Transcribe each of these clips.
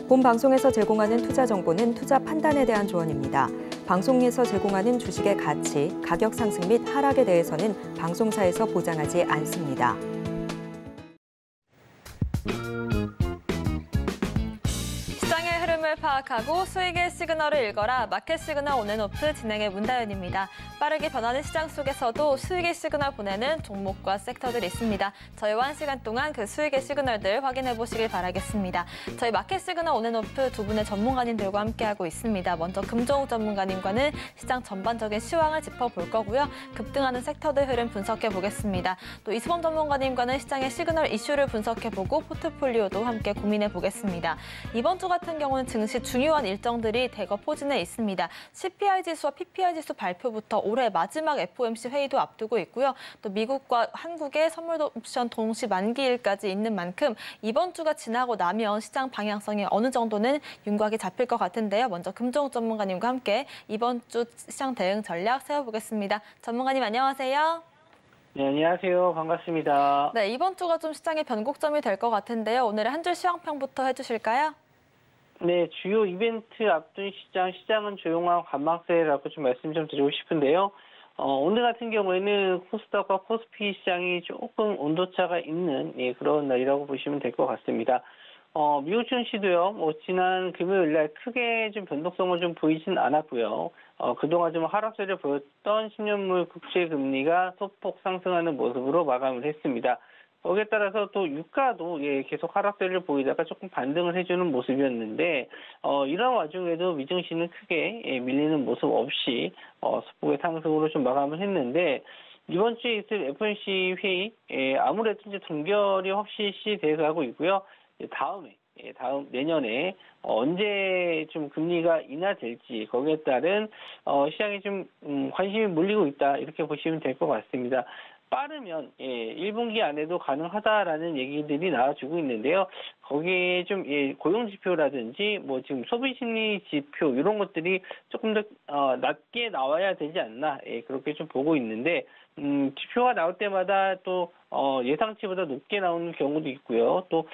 본 방송에서 제공하는 투자 정보는 투자 판단에 대한 조언입니다. 방송에서 제공하는 주식의 가치, 가격 상승 및 하락에 대해서는 방송사에서 보장하지 않습니다. 시장의 흐름을 파악하고 수익의 시그널을 읽어라. 마켓 시그널 온앤오프 진행의 문다연입니다. 빠르게 변하는 시장 속에서도 수익의 시그널 보내는 종목과 섹터들이 있습니다. 저희와 1시간 동안 그 수익의 시그널들 확인해 보시길 바라겠습니다. 저희 마켓 시그널 온앤오프 두 분의 전문가님들과 함께하고 있습니다. 먼저 금종욱 전문가님과는 시장 전반적인 시황을 짚어볼 거고요. 급등하는 섹터들 흐름 분석해 보겠습니다. 또 이수범 전문가님과는 시장의 시그널 이슈를 분석해 보고 포트폴리오도 함께 고민해 보겠습니다. 이번 주 같은 경우는 증시 중요한 일정들이 대거 포진해 있습니다. CPI 지수와 PPI 지수 발표부터 올해 마지막 FOMC 회의도 앞두고 있고요. 또 미국과 한국의 선물 옵션 동시 만기일까지 있는 만큼 이번 주가 지나고 나면 시장 방향성이 어느 정도는 윤곽이 잡힐 것 같은데요. 먼저 금종욱 전문가님과 함께 이번 주 시장 대응 전략 세워보겠습니다. 전문가님 안녕하세요. 네, 안녕하세요. 반갑습니다. 네, 이번 주가 좀 시장의 변곡점이 될 것 같은데요. 오늘의 한 줄 시황평부터 해주실까요? 네, 주요 이벤트 앞둔 시장은 조용한 관망세라고 좀 말씀 좀 드리고 싶은데요. 오늘 같은 경우에는 코스닥과 코스피 시장이 조금 온도차가 있는 그런 날이라고 보시면 될 것 같습니다. 미국 증시도요, 지난 금요일 날 크게 좀 변동성을 좀 보이진 않았고요. 그동안 좀 하락세를 보였던 10년물 국채 금리가 소폭 상승하는 모습으로 마감을 했습니다. 거기에 따라서 또 유가도 계속 하락세를 보이다가 조금 반등을 해주는 모습이었는데 이런 와중에도 미증시는 크게 밀리는 모습 없이 소폭의 상승으로 좀 마감을 했는데 이번 주에 있을 FOMC 회의 아무래도 이제 동결이 확실시 돼가고 있고요. 다음 내년에 언제 좀 금리가 인하될지 거기에 따른 시장에 좀 관심이 몰리고 있다 이렇게 보시면 될 것 같습니다. 빠르면 1분기 안에도 가능하다라는 얘기들이 나와주고 있는데요. 거기에 좀 고용 지표라든지 지금 소비 심리 지표 이런 것들이 조금 더 낮게 나와야 되지 않나 그렇게 좀 보고 있는데 지표가 나올 때마다 또 예상치보다 높게 나오는 경우도 있고요. 또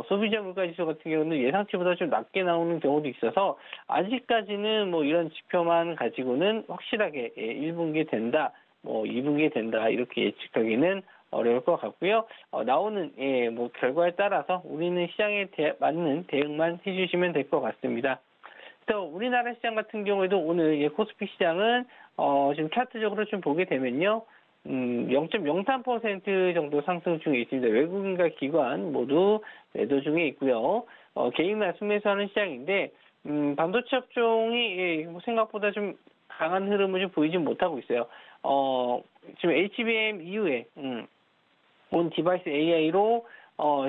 소비자 물가 지수 같은 경우는 예상치보다 좀 낮게 나오는 경우도 있어서 아직까지는 이런 지표만 가지고는 확실하게 1분기 된다. 2분기에 된다 이렇게 예측하기는 어려울 것 같고요. 나오는 결과에 따라서 우리는 시장에 맞는 대응만 해주시면 될 것 같습니다. 그래서 우리나라 시장 같은 경우에도 오늘 코스피 시장은 지금 차트적으로 좀 보게 되면요. 0.03% 정도 상승 중에 있습니다. 외국인과 기관 모두 매도 중에 있고요. 개인만 순매수하는 시장인데 반도체 업종이 생각보다 좀 강한 흐름을 좀 보이지 못하고 있어요. 지금 HBM 이후에 온 디바이스 AI로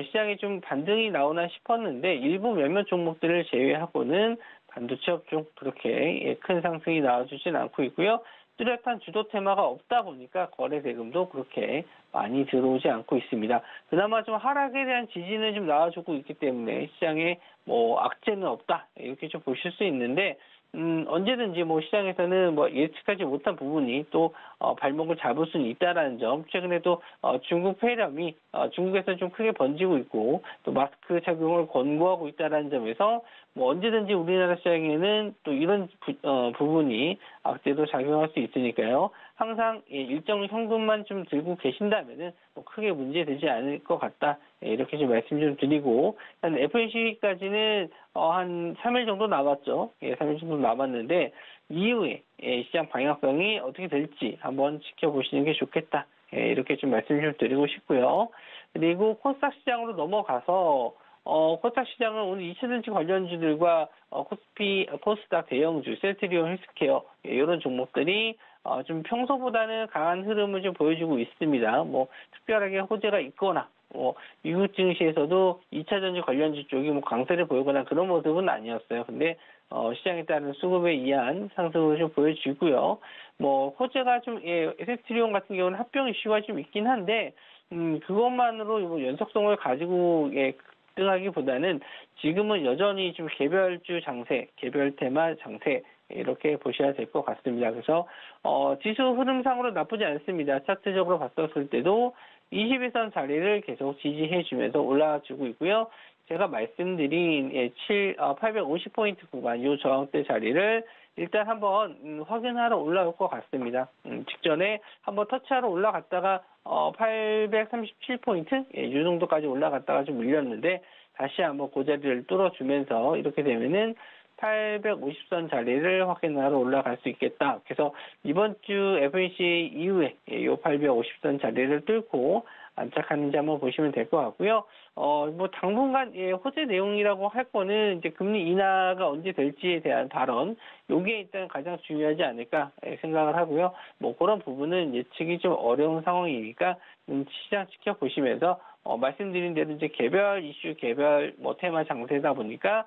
시장에 좀 반등이 나오나 싶었는데 일부 몇몇 종목들을 제외하고는 반도체 업종 그렇게 큰 상승이 나와주진 않고 있고요. 뚜렷한 주도 테마가 없다 보니까 거래 대금도 그렇게 많이 들어오지 않고 있습니다. 그나마 좀 하락에 대한 지지는 좀 나와주고 있기 때문에 시장에 악재는 없다 이렇게 좀 보실 수 있는데 언제든지 시장에서는 예측하지 못한 부분이 또 발목을 잡을 수는 있다라는 점. 최근에도 중국 폐렴이 중국에서 좀 크게 번지고 있고 또 마스크 착용을 권고하고 있다라는 점에서 언제든지 우리나라 시장에는 또 이런 부분이 악재도 작용할 수 있으니까요. 항상 일정 현금만 좀 들고 계신다면은 크게 문제되지 않을 것 같다. 이렇게 좀 말씀 좀 드리고 FOMC까지는 한 3일 정도 남았죠. 3일 정도 남았는데 이후에 시장 방향성이 어떻게 될지 한번 지켜보시는 게 좋겠다. 이렇게 좀 말씀 좀 드리고 싶고요. 그리고 코스닥 시장으로 넘어가서 코스닥 시장은 오늘 2차전지 관련주들과 코스닥 대형주, 셀트리온 헬스케어 이런 종목들이 좀 평소보다는 강한 흐름을 좀 보여주고 있습니다. 특별하게 호재가 있거나 미국 증시에서도 2차전지 관련주 쪽이 강세를 보이거나 그런 모습은 아니었어요. 근데 시장에 따른 수급에 의한 상승을 좀 보여주고요. 호재가 좀 셀트리온 같은 경우는 합병 이슈가 좀 있긴 한데 그것만으로 연속성을 가지고 급등하기보다는 지금은 여전히 좀 개별주 장세, 개별 테마 장세 이렇게 보셔야 될 것 같습니다. 그래서 지수 흐름상으로 나쁘지 않습니다. 차트적으로 봤었을 때도 21선 자리를 계속 지지해주면서 올라주고 있고요. 제가 말씀드린 850포인트 구간 이 저항대 자리를 일단 한번 확인하러 올라올 것 같습니다. 직전에 한번 터치하러 올라갔다가 837포인트 이 정도까지 올라갔다가 좀 밀렸는데 다시 한번 그 자리를 뚫어주면서 이렇게 되면은 850선 자리를 확인하러 올라갈 수 있겠다. 그래서 이번 주 FOMC 이후에 이 850선 자리를 뚫고 안착하는지 한번 보시면 될 것 같고요. 뭐 당분간 호재 내용이라고 할 거는 이제 금리 인하가 언제 될지에 대한 발언, 요게 일단 가장 중요하지 않을까 생각을 하고요. 뭐 그런 부분은 예측이 좀 어려운 상황이니까 시장 지켜보시면서 말씀드린 대로 이제 개별 이슈, 개별 뭐 테마 장세다 보니까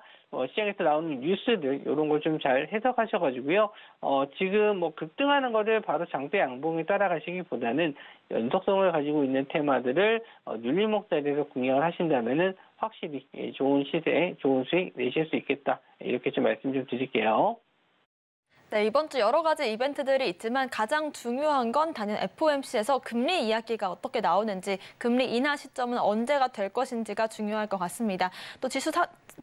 시장에서 나오는 뉴스들 이런 걸 좀 잘 해석하셔가지고요. 지금 뭐 급등하는 거를 바로 장대 양봉에 따라가시기보다는 연속성을 가지고 있는 테마들을 눌림목 자리에서 공략을 하신다면은 확실히 좋은 시세에 좋은 수익 내실 수 있겠다. 이렇게 좀 말씀 좀 드릴게요. 네, 이번 주 여러 가지 이벤트들이 있지만 가장 중요한 건 단연 FOMC에서 금리 이야기가 어떻게 나오는지, 금리 인하 시점은 언제가 될 것인지가 중요할 것 같습니다. 또 지수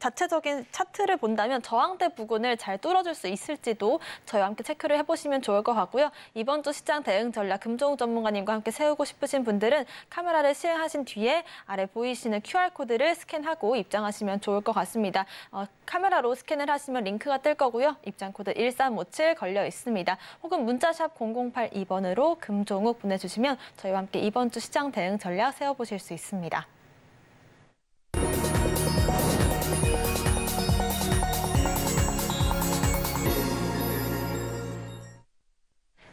자체적인 차트를 본다면 저항대 부근을 잘 뚫어줄 수 있을지도 저희와 함께 체크를 해보시면 좋을 것 같고요. 이번 주 시장 대응 전략 금종욱 전문가님과 함께 세우고 싶으신 분들은 카메라를 실행하신 뒤에 아래 보이시는 QR코드를 스캔하고 입장하시면 좋을 것 같습니다. 카메라로 스캔을 하시면 링크가 뜰 거고요. 입장 코드 1357 걸려 있습니다. 혹은 문자샵 0082번으로 금종욱 보내주시면 저희와 함께 이번 주 시장 대응 전략 세워보실 수 있습니다.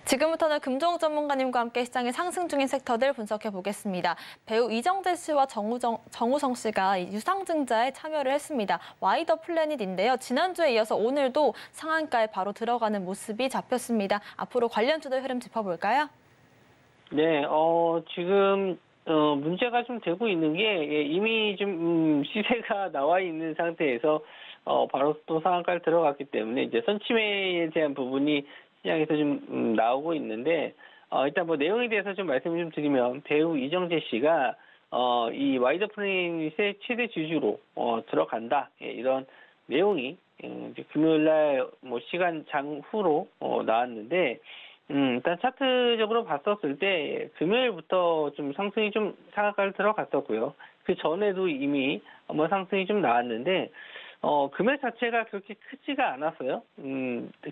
지금부터는 금종욱 전문가님과 함께 시장의 상승 중인 섹터들 분석해 보겠습니다. 배우 이정재 씨와 정우성 씨가 유상증자에 참여를 했습니다. 와이더 플래닛인데요. 지난주에 이어서 오늘도 상한가에 바로 들어가는 모습이 잡혔습니다. 앞으로 관련주들 흐름 짚어볼까요? 네, 지금 문제가 좀 되고 있는 게 이미 좀 시세가 나와 있는 상태에서 바로 또 상한가를 들어갔기 때문에 이제 선침해에 대한 부분이 시장에서 좀 나오고 있는데 일단 뭐 내용에 대해서 좀 말씀을 좀 드리면 배우 이정재 씨가 이 와이더 플래닛의 최대 주주로 들어간다 이런 내용이 이제 금요일날 뭐 시간 장후로 나왔는데 일단 차트적으로 봤었을 때 금요일부터 좀 상승이 좀 상한가를 들어갔었고요. 그 전에도 이미 한번 상승이 좀 나왔는데 금액 자체가 그렇게 크지가 않았어요.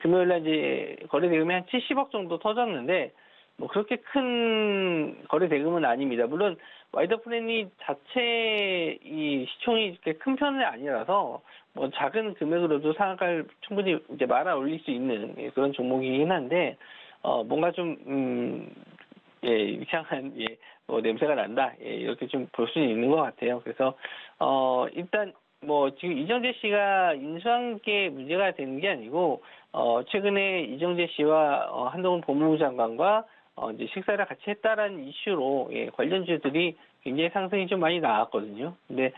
금요일날 이제 거래 대금이 한 70억 정도 터졌는데, 뭐 그렇게 큰 거래 대금은 아닙니다. 물론, 와이더 플래닛 자체 이 시총이 이렇게 큰 편은 아니라서, 뭐 작은 금액으로도 상한가를 충분히 이제 말아 올릴 수 있는 그런 종목이긴 한데, 뭔가 좀, 이상한, 뭐 냄새가 난다. 이렇게 좀 볼 수는 있는 것 같아요. 그래서, 일단, 뭐 지금 이정재 씨가 인수한 게 문제가 되는 게 아니고 최근에 이정재 씨와 한동훈 법무부 장관과 이제 식사를 같이 했다라는 이슈로 관련주들이 굉장히 상승이 좀 많이 나왔거든요. 근데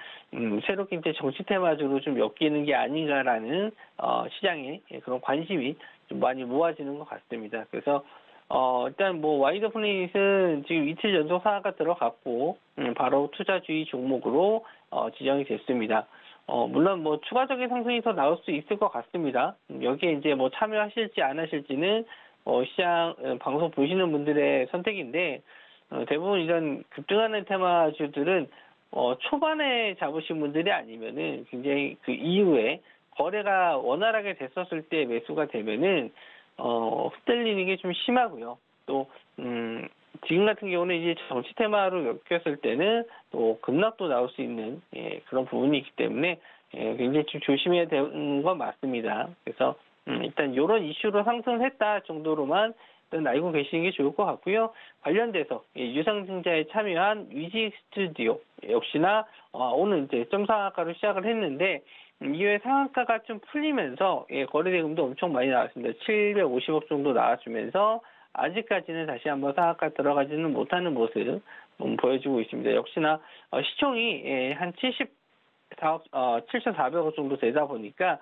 새롭게 이제 정치 테마주로 좀 엮이는 게 아닌가라는 시장의 그런 관심이 좀 많이 모아지는 것 같습니다. 그래서 일단 뭐 와이더 플래닛은 지금 이틀 연속 상한가 들어갔고 바로 투자주의 종목으로 지정이 됐습니다. 물론 뭐 추가적인 상승이 더 나올 수 있을 것 같습니다. 여기에 이제 뭐 참여하실지 안 하실지는 시장 방송 보시는 분들의 선택인데 대부분 이런 급등하는 테마주들은 초반에 잡으신 분들이 아니면은 굉장히 그 이후에 거래가 원활하게 됐었을 때 매수가 되면은 흩날리는 게 좀 심하고요. 또 지금 같은 경우는 이제 정치 테마로 엮였을 때는 또 급락도 나올 수 있는 그런 부분이 있기 때문에 굉장히 좀 조심해야 되는 건 맞습니다. 그래서 일단 이런 이슈로 상승했다 정도로만 일단 알고 계시는 게 좋을 것 같고요. 관련돼서 유상증자에 참여한 위직 스튜디오 역시나 오늘 이제 점상한가로 시작을 했는데 이후에 상한가가 좀 풀리면서 거래 대금도 엄청 많이 나왔습니다. 750억 정도 나와주면서 아직까지는 다시 한번 상한가 들어가지는 못하는 모습 보여주고 있습니다. 역시나 시총이 한 7,400원 정도 되다 보니까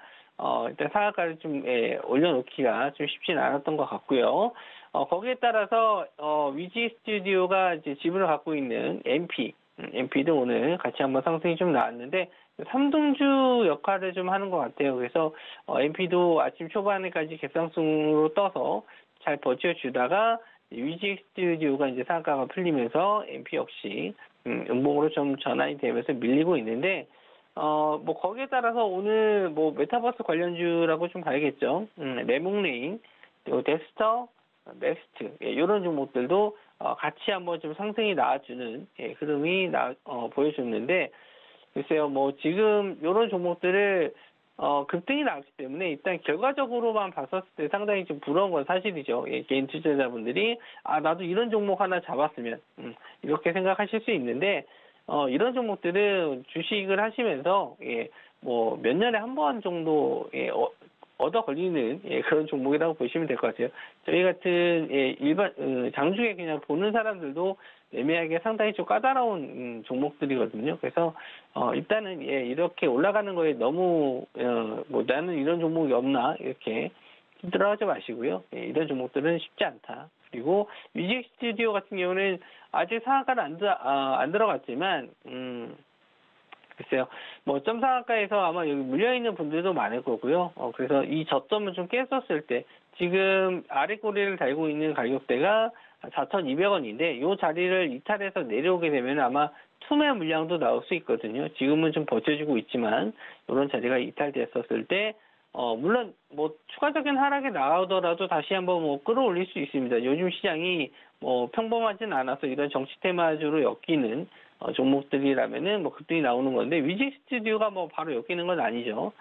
일단 상한가를 좀 올려놓기가 좀 쉽지는 않았던 것 같고요. 거기에 따라서 위지 스튜디오가 이제 지분을 갖고 있는 MP도 오늘 같이 한번 상승이 좀 나왔는데 3등주 역할을 좀 하는 것 같아요. 그래서 MP도 아침 초반에까지 갭상승으로 떠서 잘 버텨주다가 위지 스튜디오가 이제 상한가가 풀리면서 MP 역시 음봉으로 좀 전환이 되면서 밀리고 있는데 뭐 거기에 따라서 오늘 뭐 메타버스 관련주라고 좀 봐야겠죠. 레몽레인, 그리고 덱스터, 넥스트 이런 종목들도 같이 한번 좀 상승이 나와주는 흐름이 보여줬는데 글쎄요 뭐 지금 이런 종목들을 급등이 나왔기 때문에 일단 결과적으로만 봤었을 때 상당히 좀 부러운 건 사실이죠. 개인 투자자분들이 나도 이런 종목 하나 잡았으면 이렇게 생각하실 수 있는데 이런 종목들은 주식을 하시면서 뭐 몇 년에 한 번 정도 얻어 걸리는 그런 종목이라고 보시면 될 것 같아요. 저희 같은 일반 장중에 그냥 보는 사람들도 매매하기가 상당히 좀 까다로운 종목들이거든요. 그래서 일단은 이렇게 올라가는 거에 너무 뭐 나는 이런 종목이 없나 이렇게 힘들어하지 마시고요. 이런 종목들은 쉽지 않다. 그리고 뮤직 스튜디오 같은 경우는 아직 상한가는 안 들어갔지만 글쎄요. 뭐 점상한가에서 아마 여기 물려있는 분들도 많을 거고요. 그래서 이 저점을 좀 깼었을 때 지금 아래 꼬리를 달고 있는 가격대가 4,200원인데 이 자리를 이탈해서 내려오게 되면 아마 투매 물량도 나올 수 있거든요. 지금은 좀 버텨주고 있지만 이런 자리가 이탈됐었을 때 물론 뭐 추가적인 하락이 나오더라도 다시 한번 뭐 끌어올릴 수 있습니다. 요즘 시장이 뭐 평범하진 않아서 이런 정치 테마주로 엮이는 종목들이라면은 뭐 급등이 나오는 건데 위지 스튜디오가 뭐 바로 엮이는 건 아니죠.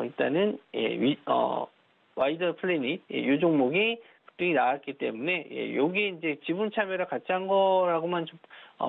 일단은 와이더 플래닛 이 종목이 급등이 나왔기 때문에 요게 이제 지분 참여를 같이 한 거라고만 좀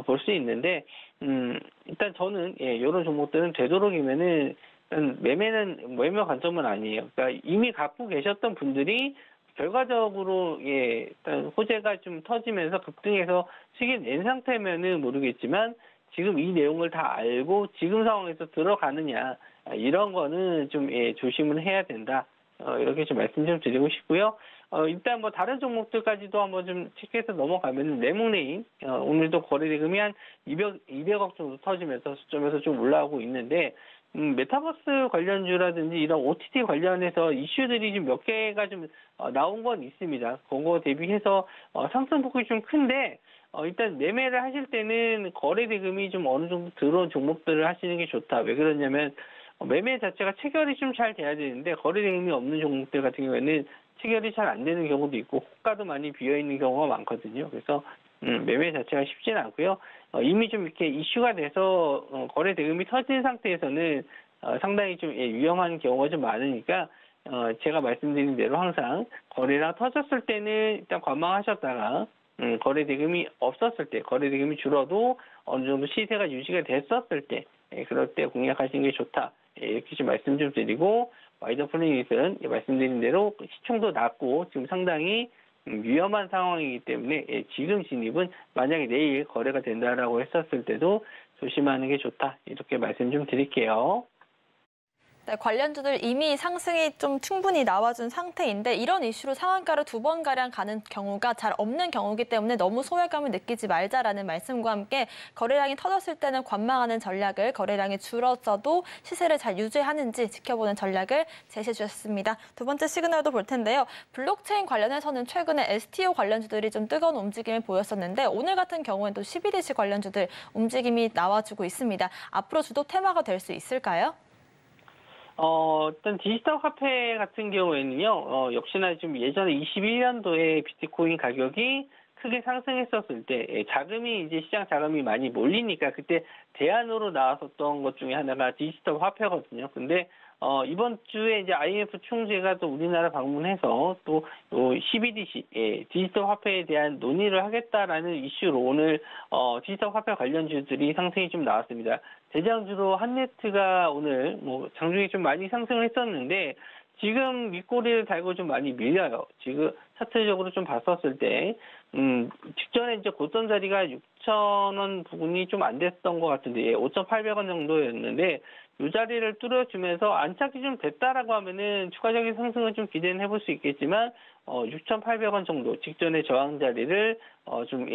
볼 수 있는데 일단 저는 이런 종목들은 되도록이면은 매매는 매매 관점은 아니에요. 그러니까 이미 갖고 계셨던 분들이 결과적으로 일단 호재가 좀 터지면서 급등해서 수익이 낸 상태면은 모르겠지만 지금 이 내용을 다 알고 지금 상황에서 들어가느냐 이런 거는 좀 조심을 해야 된다. 이렇게 좀 말씀 좀 드리고 싶고요. 일단 뭐 다른 종목들까지도 한번 좀 체크해서 넘어가면 레몽레인 오늘도 거래대금이 한 200억 정도 터지면서 수점에서 좀 올라오고 있는데 메타버스 관련주라든지 이런 OTT 관련해서 이슈들이 좀 몇 개가 좀 나온 건 있습니다. 그거 대비해서 상승폭이 좀 큰데 일단 매매를 하실 때는 거래 대금이 좀 어느 정도 들어온 종목들을 하시는 게 좋다. 왜 그러냐면 매매 자체가 체결이 좀 잘 돼야 되는데 거래 대금이 없는 종목들 같은 경우에는 체결이 잘 안 되는 경우도 있고 호가도 많이 비어 있는 경우가 많거든요. 그래서 매매 자체가 쉽지는 않고요. 이미 좀 이렇게 이슈가 돼서 거래 대금이 터진 상태에서는 상당히 좀 위험한 경우가 좀 많으니까 제가 말씀드린 대로 항상 거래가 터졌을 때는 일단 관망하셨다가 거래 대금이 없었을 때, 거래 대금이 줄어도 어느 정도 시세가 유지가 됐었을 때, 그럴 때 공략하시는 게 좋다. 이렇게 좀 말씀 좀 드리고 와이더 플래닛은 말씀드린 대로 시총도 낮고 지금 상당히 위험한 상황이기 때문에 지금 진입은 만약에 내일 거래가 된다라고 했었을 때도 조심하는 게 좋다. 이렇게 말씀 좀 드릴게요. 네, 관련주들 이미 상승이 좀 충분히 나와준 상태인데 이런 이슈로 상한가를 2번가량 가는 경우가 잘 없는 경우이기 때문에 너무 소외감을 느끼지 말자라는 말씀과 함께 거래량이 터졌을 때는 관망하는 전략을 거래량이 줄었어도 시세를 잘 유지하는지 지켜보는 전략을 제시해 주셨습니다. 두 번째 시그널도 볼 텐데요. 블록체인 관련해서는 최근에 STO 관련주들이 좀 뜨거운 움직임을 보였었는데 오늘 같은 경우에는 또 CBDC 관련주들 움직임이 나와주고 있습니다. 앞으로 주도 테마가 될 수 있을까요? 일단 디지털 화폐 같은 경우에는요, 역시나 지금 예전에 21년도에 비트코인 가격이 크게 상승했었을 때, 자금이 이제 시장 자금이 많이 몰리니까 그때 대안으로 나왔었던 것 중에 하나가 디지털 화폐거든요. 근데, 이번 주에 이제 IMF 총재가 또 우리나라 방문해서 또 CBDC, 디지털 화폐에 대한 논의를 하겠다라는 이슈로 오늘, 디지털 화폐 관련주들이 상승이 좀 나왔습니다. 대장주로 한네트가 오늘 뭐 장중에 좀 많이 상승을 했었는데 지금 윗꼬리를 달고 좀 많이 밀려요. 지금 차트적으로 좀 봤었을 때 직전에 이제 고점 자리가 6,000원 부근이 좀 안 됐던 것 같은데 5,800원 정도였는데 이 자리를 뚫어주면서 안착이 좀 됐다라고 하면은 추가적인 상승을 좀 기대는 해볼 수 있겠지만 6,800원 정도 직전의 저항 자리를 좀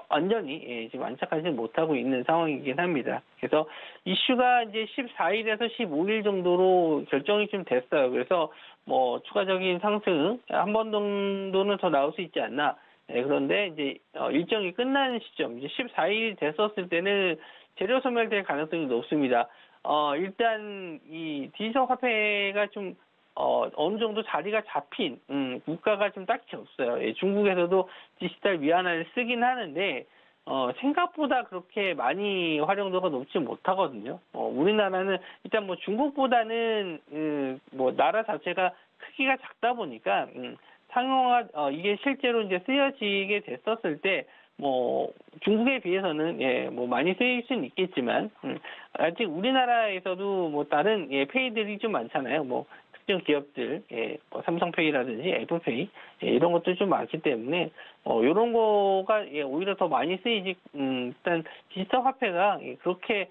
완전히 지금 안착하지 못하고 있는 상황이긴 합니다. 그래서 이슈가 이제 14일에서 15일 정도로 결정이 좀 됐어요. 그래서 뭐 추가적인 상승 한 번 정도는 더 나올 수 있지 않나. 그런데 이제 일정이 끝나는 시점 이제 14일이 됐었을 때는 재료 소멸될 가능성이 높습니다. 일단 이 디지털 화폐가 좀 어느 정도 자리가 잡힌 국가가 좀 딱히 없어요. 예, 중국에서도 디지털 위안화를 쓰긴 하는데 생각보다 그렇게 많이 활용도가 높지 못하거든요. 우리나라는 일단 뭐 중국보다는 뭐 나라 자체가 크기가 작다 보니까 상용화 이게 실제로 이제 쓰여지게 됐었을 때 뭐 중국에 비해서는 뭐 많이 쓰일 수는 있겠지만 아직 우리나라에서도 뭐 다른 페이들이 좀 많잖아요. 뭐 특정 기업들 뭐 삼성페이라든지 애플페이 이런 것도 좀 많기 때문에 이런 거가 오히려 더 많이 쓰이지. 일단 디지털 화폐가 그렇게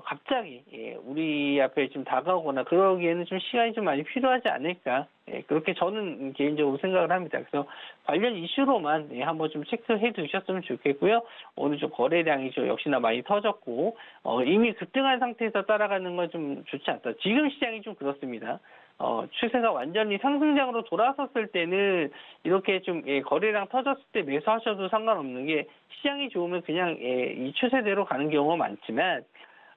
갑자기 우리 앞에 좀 다가오거나 그러기에는 좀 시간이 좀 많이 필요하지 않을까. 그렇게 저는 개인적으로 생각을 합니다. 그래서 관련 이슈로만 한번 좀 체크해 두셨으면 좋겠고요. 오늘 좀 거래량이 좀 역시나 많이 터졌고 이미 급등한 상태에서 따라가는 건 좀 좋지 않다. 지금 시장이 좀 그렇습니다. 추세가 완전히 상승장으로 돌아섰을 때는 이렇게 좀 거래량 터졌을 때 매수하셔도 상관없는 게 시장이 좋으면 그냥 이 추세대로 가는 경우가 많지만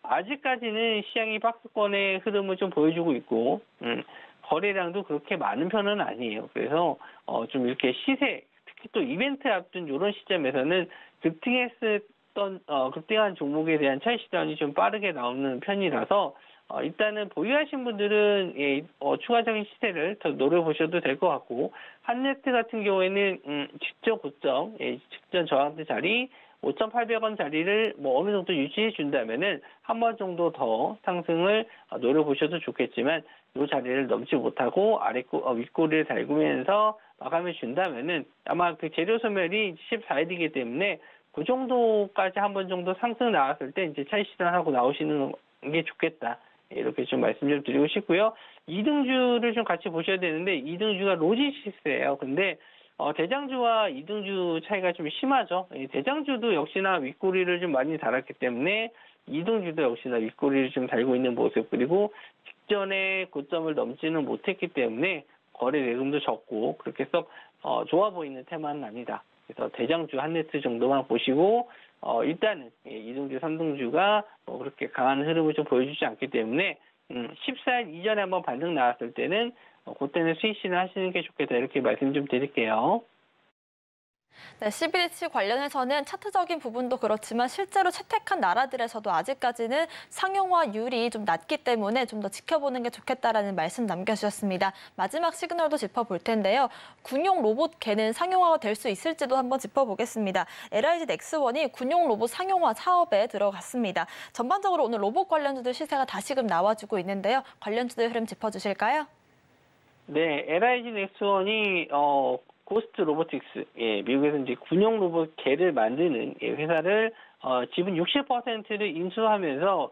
아직까지는 시장이 박스권의 흐름을 좀 보여주고 있고 거래량도 그렇게 많은 편은 아니에요. 그래서 좀 이렇게 시세 특히 또 이벤트 앞둔 이런 시점에서는 급등한 종목에 대한 차익 실현이 좀 빠르게 나오는 편이라서 일단은 보유하신 분들은 추가적인 시세를 더 노려보셔도 될 것 같고 한네트 같은 경우에는 직전 고점, 직전 저항대 자리 5,800원 자리를 뭐 어느 정도 유지해 준다면은 한 번 정도 더 상승을 노려보셔도 좋겠지만 이 자리를 넘지 못하고 윗꼬리를 달구면서 마감해 준다면은 아마 그 재료 소멸이 14일이기 때문에 그 정도까지 한 번 정도 상승 나왔을 때 이제 차익 실현하고 나오시는 게 좋겠다. 이렇게 좀 말씀 좀 드리고 싶고요. 2등주를 좀 같이 보셔야 되는데 2등주가 로지식스예요. 근데 대장주와 2등주 차이가 좀 심하죠. 대장주도 역시나 윗꼬리를 좀 많이 달았기 때문에 2등주도 역시나 윗꼬리를 좀 달고 있는 모습 그리고 직전에 고점을 넘지는 못했기 때문에 거래 대금도 적고 그렇게 썩 좋아 보이는 테마는 아니다. 그래서 대장주 한네트 정도만 보시고 일단은 2등주, 3등주가 그렇게 강한 흐름을 좀 보여주지 않기 때문에 14일 이전에 한번 반등 나왔을 때는 그때는 수익 실현하시는 게 좋겠다 이렇게 말씀 좀 드릴게요. 네, 11일치 관련해서는 차트적인 부분도 그렇지만 실제로 채택한 나라들에서도 아직까지는 상용화율이 좀 낮기 때문에 좀 더 지켜보는 게 좋겠다라는 말씀 남겨주셨습니다. 마지막 시그널도 짚어볼 텐데요. 군용 로봇개는 상용화가 될 수 있을지도 한번 짚어보겠습니다. LIG 넥스원이 군용 로봇 상용화 사업에 들어갔습니다. 전반적으로 오늘 로봇 관련주들 시세가 다시금 나와주고 있는데요. 관련주들 흐름 짚어주실까요? 네, LIG 넥스원이 고스트 로보틱스, 미국에서 이제 군용 로봇 개를 만드는 회사를 지분 60%를 인수하면서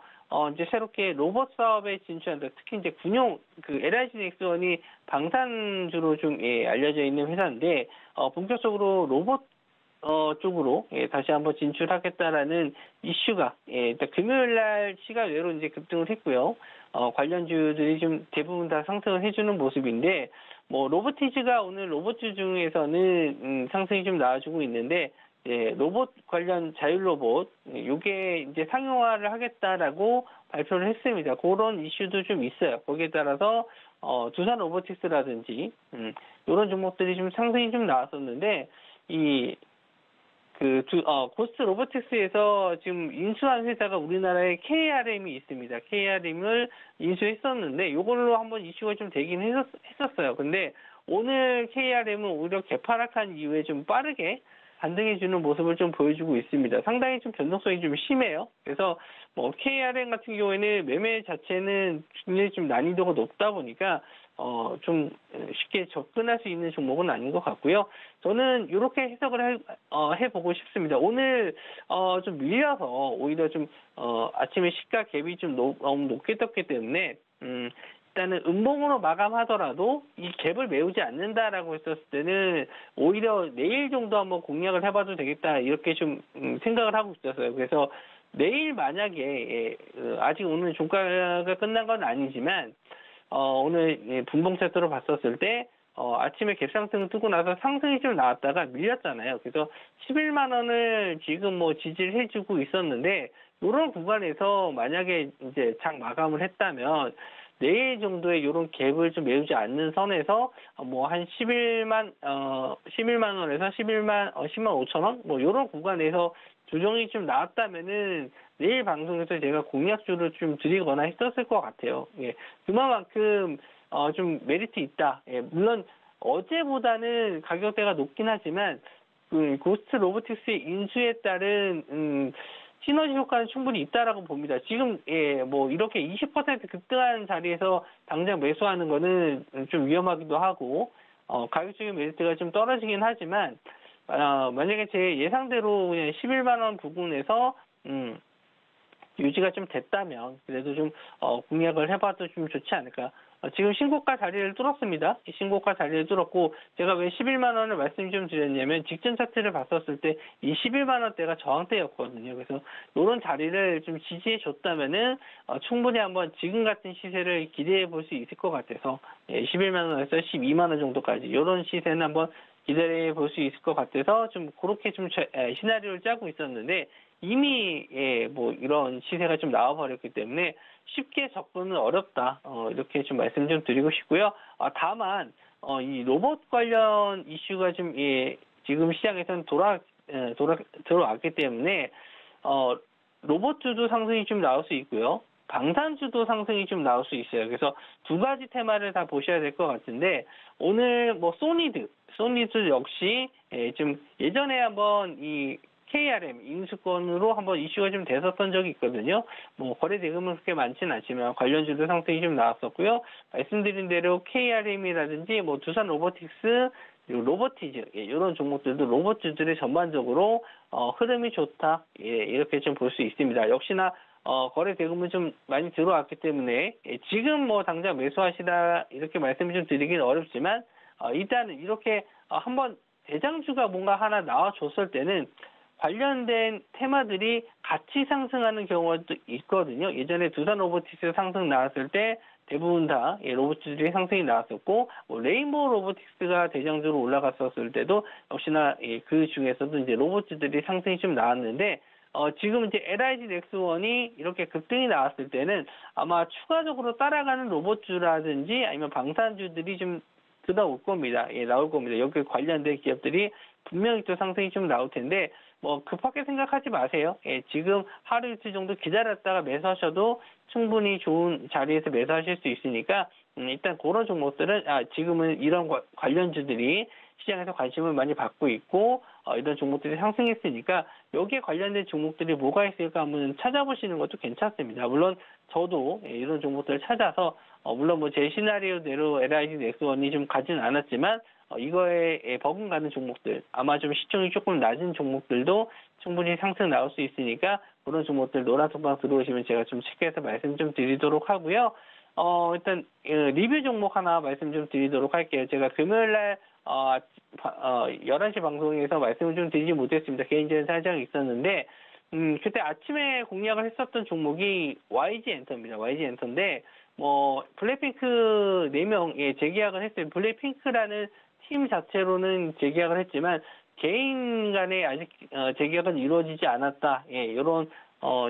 이제 새롭게 로봇 사업에 진출한다. 특히 이제 군용 LIG 넥스원이 방산주로 좀 알려져 있는 회사인데 본격적으로 로봇 쪽으로 다시 한번 진출하겠다라는 이슈가 일단 금요일 날 시가외로 이제 급등을 했고요. 관련주들이 좀 대부분 다 상승을 해주는 모습인데 뭐 로보티즈가 오늘 로봇주 중에서는 상승이 좀 나와주고 있는데 로봇 관련 자율 로봇 요게 이제 상용화를 하겠다라고 발표를 했습니다. 그런 이슈도 좀 있어요. 거기에 따라서 두산 로보틱스라든지 이런 종목들이 좀 상승이 좀 나왔었는데 고스트 로보틱스에서 지금 인수한 회사가 우리나라에 KRM이 있습니다. KRM을 인수했었는데 이걸로 한번 이슈가 좀 되긴 했었어요. 근데 오늘 KRM은 오히려 개파락한 이후에 좀 빠르게 반등해주는 모습을 좀 보여주고 있습니다. 상당히 좀 변동성이 좀 심해요. 그래서 뭐 KRM 같은 경우에는 매매 자체는 굉장히 좀 난이도가 높다 보니까 좀 쉽게 접근할 수 있는 종목은 아닌 것 같고요. 저는 이렇게 해석을 해보고 싶습니다. 오늘 좀 밀려서 오히려 좀 아침에 시가 갭이 좀 너무 높게 떴기 때문에 일단은 음봉으로 마감하더라도 이 갭을 메우지 않는다라고 했었을 때는 오히려 내일 정도 한번 공략을 해봐도 되겠다 이렇게 좀 생각을 하고 있었어요. 그래서 내일 만약에 아직 오늘 종가가 끝난 건 아니지만 오늘 분봉 차트로 봤었을 때 아침에 갭상승을 뜨고 나서 상승이 좀 나왔다가 밀렸잖아요. 그래서 11만 원을 지금 뭐 지지를 해주고 있었는데 이런 구간에서 만약에 이제 장 마감을 했다면 내일 정도의 이런 갭을 좀 메우지 않는 선에서 뭐 한 11만 원에서 10만 5천 원 뭐 이런 구간에서 조정이 좀 나왔다면은 내일 방송에서 제가 공략주를 좀 드리거나 했었을 것 같아요. 예, 그만큼 좀 메리트 있다. 예, 물론 어제보다는 가격대가 높긴 하지만 그 고스트 로보틱스의 인수에 따른 시너지 효과는 충분히 있다라고 봅니다. 지금 뭐 이렇게 20% 급등한 자리에서 당장 매수하는 거는 좀 위험하기도 하고 가격적인 메리트가 좀 떨어지긴 하지만 만약에 제 예상대로 그냥 11만 원 부근에서 유지가 좀 됐다면 그래도 좀 공략을 해봐도 좀 좋지 않을까. 지금 신고가 자리를 뚫었습니다. 신고가 자리를 뚫었고 제가 왜 11만 원을 말씀 좀 드렸냐면 직전 차트를 봤었을 때 이 11만 원대가 저항대였거든요. 그래서 이런 자리를 좀 지지해 줬다면은 충분히 한번 지금 같은 시세를 기대해 볼 수 있을 것 같아서 11만 원에서 12만 원 정도까지 이런 시세는 한번 기다려 볼 수 있을 것 같아서 좀 그렇게 좀 시나리오를 짜고 있었는데 이미 뭐 이런 시세가 좀 나와버렸기 때문에 쉽게 접근은 어렵다. 이렇게 좀 말씀 좀 드리고 싶고요. 다만 이 로봇 관련 이슈가 좀 지금 시장에서는 들어왔기 때문에 로봇주도 상승이 좀 나올 수 있고요. 방산주도 상승이 좀 나올 수 있어요. 그래서 두 가지 테마를 다 보셔야 될 것 같은데 오늘 뭐 소니드 역시 좀 예전에 한번 이 KRM 인수권으로 한번 이슈가 좀 됐었던 적이 있거든요. 뭐 거래 대금은 그렇게 많지는 않지만 관련주도 상승이 좀 나왔었고요. 말씀드린 대로 KRM이라든지 뭐 두산 로보틱스 그리고 로보티즈 이런 종목들도 로봇주들의 전반적으로 흐름이 좋다 이렇게 좀 볼 수 있습니다. 역시나 거래 대금은 좀 많이 들어왔기 때문에 지금 뭐 당장 매수하시다 이렇게 말씀을 좀 드리기는 어렵지만 일단은 이렇게 한번 대장주가 뭔가 하나 나와줬을 때는 관련된 테마들이 같이 상승하는 경우도 있거든요. 예전에 두산 로보틱스 상승 나왔을 때 대부분 다 로봇주들이 상승이 나왔었고 레인보우 로보틱스가 대장주로 올라갔었을 때도 역시나 그 중에서도 이제 로봇주들이 상승이 좀 나왔는데 지금 이제 LIG 넥스원이 이렇게 급등이 나왔을 때는 아마 추가적으로 따라가는 로봇주라든지 아니면 방산주들이 좀 들어올 겁니다. 나올 겁니다. 여기 관련된 기업들이 분명히 또 상승이 좀 나올 텐데 뭐 급하게 생각하지 마세요. 지금 하루 이틀 정도 기다렸다가 매수하셔도 충분히 좋은 자리에서 매수하실 수 있으니까 일단 그런 종목들은 지금은 이런 관련주들이 시장에서 관심을 많이 받고 있고 이런 종목들이 상승했으니까 여기에 관련된 종목들이 뭐가 있을까 한번 찾아보시는 것도 괜찮습니다. 물론 저도 이런 종목들을 찾아서 물론 뭐 제 시나리오대로 LIG 넥스원이 좀 가지는 않았지만 이거에 버금가는 종목들 아마 좀 시총이 조금 낮은 종목들도 충분히 상승 나올 수 있으니까 그런 종목들 노란톡방 들어오시면 제가 좀 체크해서 말씀 좀 드리도록 하고요. 일단 리뷰 종목 하나 말씀 좀 드리도록 할게요. 제가 금요일날 11시 방송에서 말씀을 좀 드리지 못했습니다. 개인적인 사정이 있었는데 그때 아침에 공략을 했었던 종목이 YG 엔터입니다. YG 엔터인데 뭐 블랙핑크 4명 재계약을 했어요. 블랙핑크라는 팀 자체로는 재계약을 했지만 개인 간에 아직 재계약은 이루어지지 않았다. 이런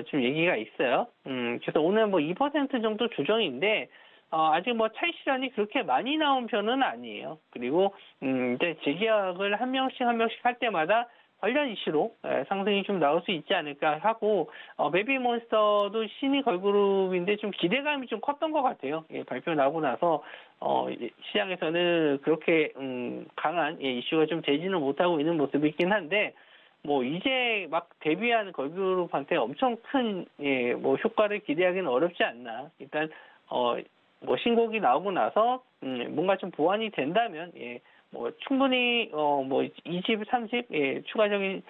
좀 얘기가 있어요. 그래서 오늘 뭐 2% 정도 조정인데 아직 뭐 차익 실현이 그렇게 많이 나온 편은 아니에요. 그리고 이제 재계약을 한 명씩 할 때마다 관련 이슈로 상승이 좀 나올 수 있지 않을까 하고 베비몬스터도 신의 걸그룹인데 좀 기대감이 좀 컸던 것 같아요. 발표 나오고 나서 시장에서는 그렇게 강한 이슈가 좀 되지는 못하고 있는 모습이긴 한데 뭐 이제 막 데뷔한 걸그룹한테 엄청 큰 뭐 효과를 기대하기는 어렵지 않나. 일단 뭐 신곡이 나오고 나서 뭔가 좀 보완이 된다면 뭐 충분히 뭐 20, 30 추가적인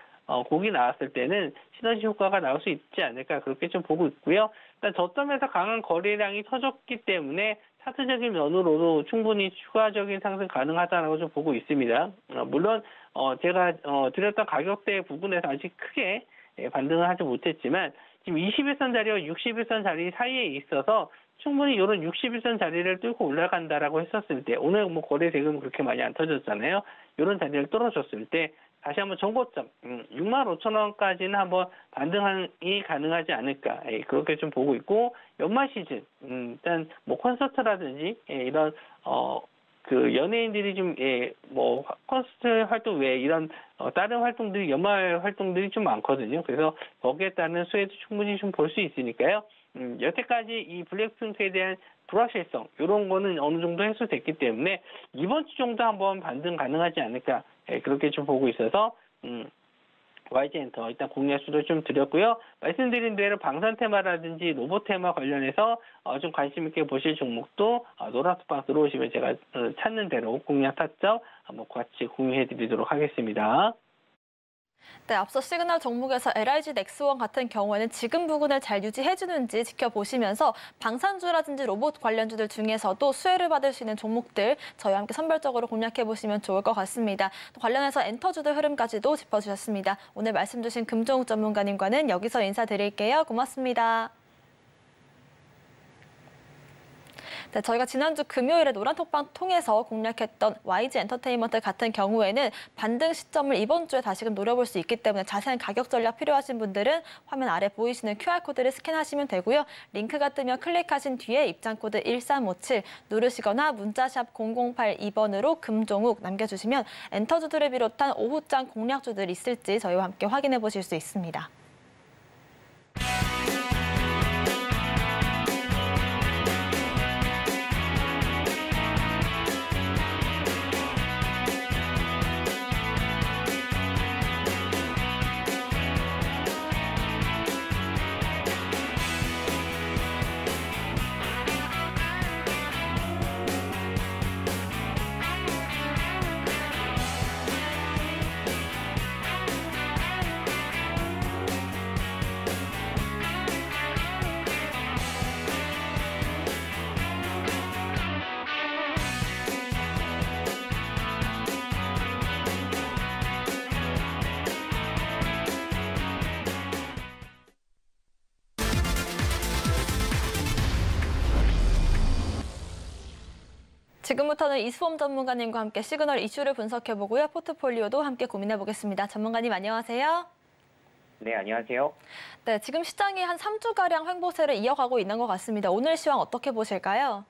곡이 나왔을 때는 시너지 효과가 나올 수 있지 않을까 그렇게 좀 보고 있고요. 일단 저점에서 강한 거래량이 터졌기 때문에 차트적인 면으로도 충분히 추가적인 상승 가능하다라고 좀 보고 있습니다. 물론 제가 드렸던 가격대 부분에서 아직 크게 반등을 하지 못했지만 지금 21선 자리와 61선 자리 사이에 있어서 충분히 이런 61선 자리를 뚫고 올라간다라고 했었을 때 오늘 뭐 거래 대금 그렇게 많이 안 터졌잖아요. 이런 자리를 뚫어줬을 때 다시 한번 정고점 65,000원까지는 한번 반등이 가능하지 않을까 그렇게 좀 보고 있고 연말 시즌 일단 뭐 콘서트라든지 이런 그 연예인들이 좀 뭐 콘서트 활동 외에 이런 다른 활동들이 연말 활동들이 좀 많거든요. 그래서 거기에 따른 수혜도 충분히 좀 볼 수 있으니까요. 여태까지 이 블랙핑크에 대한 불확실성 이런 거는 어느 정도 해소됐기 때문에 이번 주 정도 한번 반등 가능하지 않을까 그렇게 좀 보고 있어서 YG엔터 일단 공략수도 좀 드렸고요. 말씀드린 대로 방산 테마라든지 로봇 테마 관련해서 좀 관심 있게 보실 종목도 노란톡방 들어오시면 제가 찾는 대로 공략 타점 한번 같이 공유해드리도록 하겠습니다. 네, 앞서 시그널 종목에서 LIG 넥스원 같은 경우에는 지금 부근을 잘 유지해주는지 지켜보시면서 방산주라든지 로봇 관련주들 중에서도 수혜를 받을 수 있는 종목들 저희와 함께 선별적으로 공략해보시면 좋을 것 같습니다. 또 관련해서 엔터주들 흐름까지도 짚어주셨습니다. 오늘 말씀 주신 금종욱 전문가님과는 여기서 인사드릴게요. 고맙습니다. 네, 저희가 지난주 금요일에 노란톡방 통해서 공략했던 YG 엔터테인먼트 같은 경우에는 반등 시점을 이번 주에 다시금 노려볼 수 있기 때문에 자세한 가격 전략 필요하신 분들은 화면 아래 보이시는 QR코드를 스캔하시면 되고요. 링크가 뜨면 클릭하신 뒤에 입장코드 1357 누르시거나 문자샵 0082번으로 금종욱 남겨주시면 엔터주들을 비롯한 오후장 공략주들 있을지 저희와 함께 확인해 보실 수 있습니다. 지금부터는 이수범 전문가님과 함께 시그널 이슈를 분석해보고요. 포트폴리오도 함께 고민해보겠습니다. 전문가님 안녕하세요. 네, 안녕하세요. 네, 지금 시장이 한 3주가량 횡보세를 이어가고 있는 것 같습니다. 오늘 시황 어떻게 보실까요?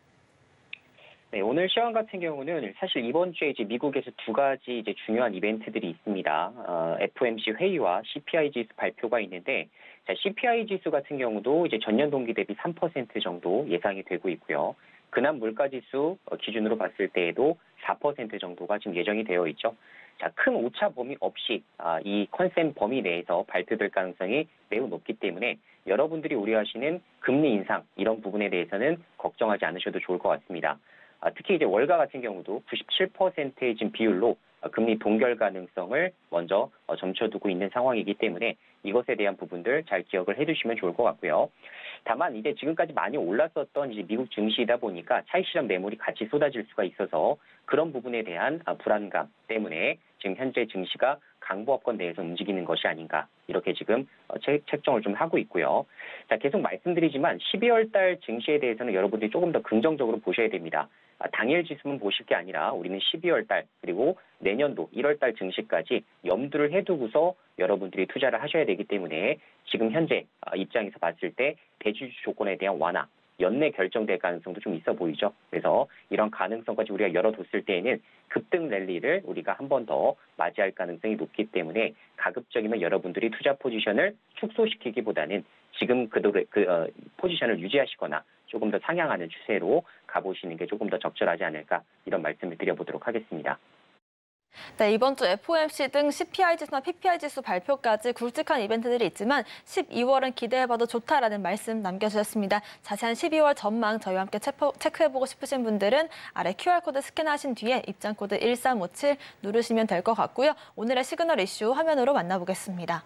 네, 오늘 시황 같은 경우는 사실 이번 주에 이제 미국에서 두 가지 이제 중요한 이벤트들이 있습니다. FOMC 회의와 CPI 지수 발표가 있는데, 자, CPI 지수 같은 경우도 이제 전년 동기 대비 3% 정도 예상이 되고 있고요. 근한 물가지수 기준으로 봤을 때에도 4% 정도가 지금 예정이 되어 있죠. 자, 큰 오차 범위 없이 이 컨센 범위 내에서 발표될 가능성이 매우 높기 때문에 여러분들이 우려하시는 금리 인상 이런 부분에 대해서는 걱정하지 않으셔도 좋을 것 같습니다. 특히 이제 월가 같은 경우도 97%의 지금 비율로 금리 동결 가능성을 먼저 점쳐두고 있는 상황이기 때문에 이것에 대한 부분들 잘 기억을 해두시면 좋을 것 같고요. 다만 이제 지금까지 많이 올랐었던 이제 미국 증시이다 보니까 차익 실현 매물이 같이 쏟아질 수가 있어서 그런 부분에 대한 불안감 때문에 지금 현재 증시가 강보합권 내에서 움직이는 것이 아닌가 이렇게 지금 책정을 좀 하고 있고요. 자, 계속 말씀드리지만 12월 달 증시에 대해서는 여러분들이 조금 더 긍정적으로 보셔야 됩니다. 당일 지수만 보실 게 아니라 우리는 12월 달 그리고 내년도 1월 달 증시까지 염두를 해두고서 여러분들이 투자를 하셔야 되기 때문에 지금 현재 입장에서 봤을 때 대주주 조건에 대한 완화 연내 결정될 가능성도 좀 있어 보이죠. 그래서 이런 가능성까지 우리가 열어뒀을 때에는 급등 랠리를 우리가 한 번 더 맞이할 가능성이 높기 때문에 가급적이면 여러분들이 투자 포지션을 축소시키기보다는 지금 포지션을 유지하시거나 조금 더 상향하는 추세로 가보시는 게 조금 더 적절하지 않을까 이런 말씀을 드려보도록 하겠습니다. 네, 이번 주 FOMC 등 CPI 지수나 PPI 지수 발표까지 굵직한 이벤트들이 있지만 12월은 기대해봐도 좋다라는 말씀 남겨주셨습니다. 자세한 12월 전망 저희와 함께 체크해보고 싶으신 분들은 아래 QR코드 스캔하신 뒤에 입장코드 1357 누르시면 될 것 같고요. 오늘의 시그널 이슈 화면으로 만나보겠습니다.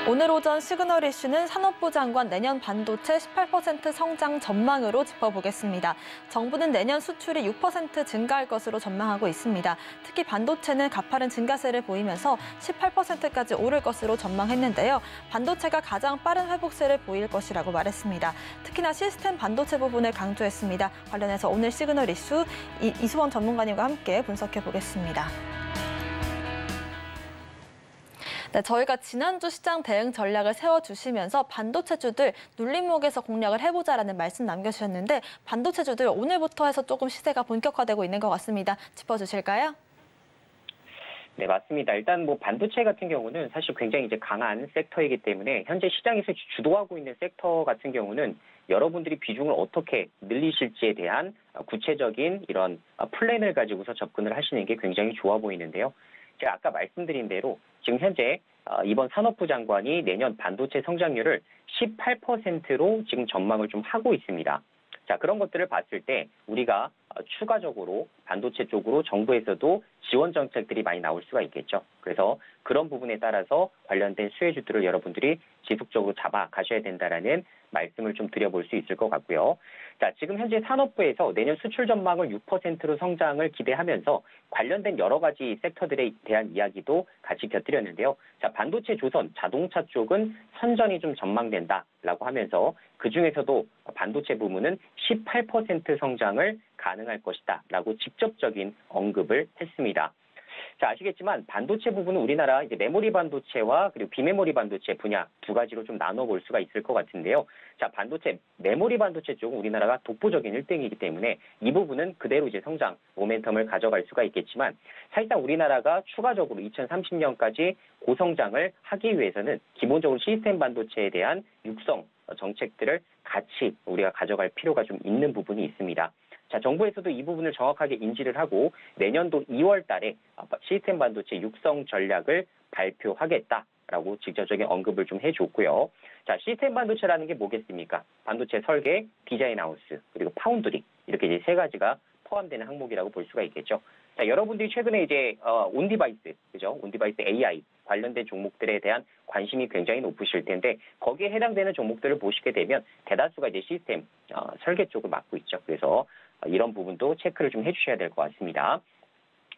오늘 오전 시그널 이슈는 산업부 장관 내년 반도체 18% 성장 전망으로 짚어보겠습니다. 정부는 내년 수출이 6% 증가할 것으로 전망하고 있습니다. 특히 반도체는 가파른 증가세를 보이면서 18%까지 오를 것으로 전망했는데요. 반도체가 가장 빠른 회복세를 보일 것이라고 말했습니다. 특히나 시스템 반도체 부분을 강조했습니다. 관련해서 오늘 시그널 이슈 이수원 전문가님과 함께 분석해보겠습니다. 네, 저희가 지난주 시장 대응 전략을 세워주시면서 반도체주들 눌림목에서 공략을 해보자라는 말씀 남겨주셨는데 반도체주들 오늘부터 해서 조금 시세가 본격화되고 있는 것 같습니다. 짚어주실까요? 네, 맞습니다. 일단 반도체 같은 경우는 사실 굉장히 강한 섹터이기 때문에 현재 시장에서 주도하고 있는 섹터 같은 경우는 여러분들이 비중을 어떻게 늘리실지에 대한 구체적인 이런 플랜을 가지고서 접근을 하시는 게 굉장히 좋아 보이는데요. 제가 아까 말씀드린 대로 지금 현재 이번 산업부 장관이 내년 반도체 성장률을 18%로 지금 전망을 좀 하고 있습니다. 자, 그런 것들을 봤을 때 우리가 추가적으로 반도체 쪽으로 정부에서도 지원 정책들이 많이 나올 수가 있겠죠. 그래서 그런 부분에 따라서 관련된 수혜주들을 여러분들이 지속적으로 잡아 가셔야 된다라는 말씀을 좀 드려볼 수 있을 것 같고요. 자, 지금 현재 산업부에서 내년 수출 전망을 6%로 성장을 기대하면서 관련된 여러 가지 섹터들에 대한 이야기도 같이 곁들였는데요. 자, 반도체 조선, 자동차 쪽은 선전이 좀 전망된다라고 하면서 그중에서도 반도체 부문은 18% 성장을 가능할 것이다라고 직접적인 언급을 했습니다. 자, 아시겠지만 반도체 부분은 우리나라 메모리 반도체와 그리고 비메모리 반도체 분야 두 가지로 좀 나눠볼 수가 있을 것 같은데요. 자, 메모리 반도체 쪽은 우리나라가 독보적인 1등이기 때문에 이 부분은 그대로 성장 모멘텀을 가져갈 수가 있겠지만 사실상 우리나라가 추가적으로 2030년까지 고성장을 하기 위해서는 기본적으로 시스템 반도체에 대한 육성 정책들을 같이 우리가 가져갈 필요가 좀 있는 부분이 있습니다. 자, 정부에서도 이 부분을 정확하게 인지를 하고 내년도 2월 달에 시스템 반도체 육성 전략을 발표하겠다라고 직접적인 언급을 좀 해줬고요. 자, 시스템 반도체라는 게 뭐겠습니까? 반도체 설계, 디자인 하우스, 그리고 파운드리 이렇게 세 가지가 포함되는 항목이라고 볼 수가 있겠죠. 자, 여러분들이 최근에 온디바이스, 그죠? 온디바이스 AI 관련된 종목들에 대한 관심이 굉장히 높으실 텐데 거기에 해당되는 종목들을 보시게 되면 대다수가 시스템 설계 쪽을 맡고 있죠. 그래서 이런 부분도 체크를 좀 해주셔야 될 것 같습니다.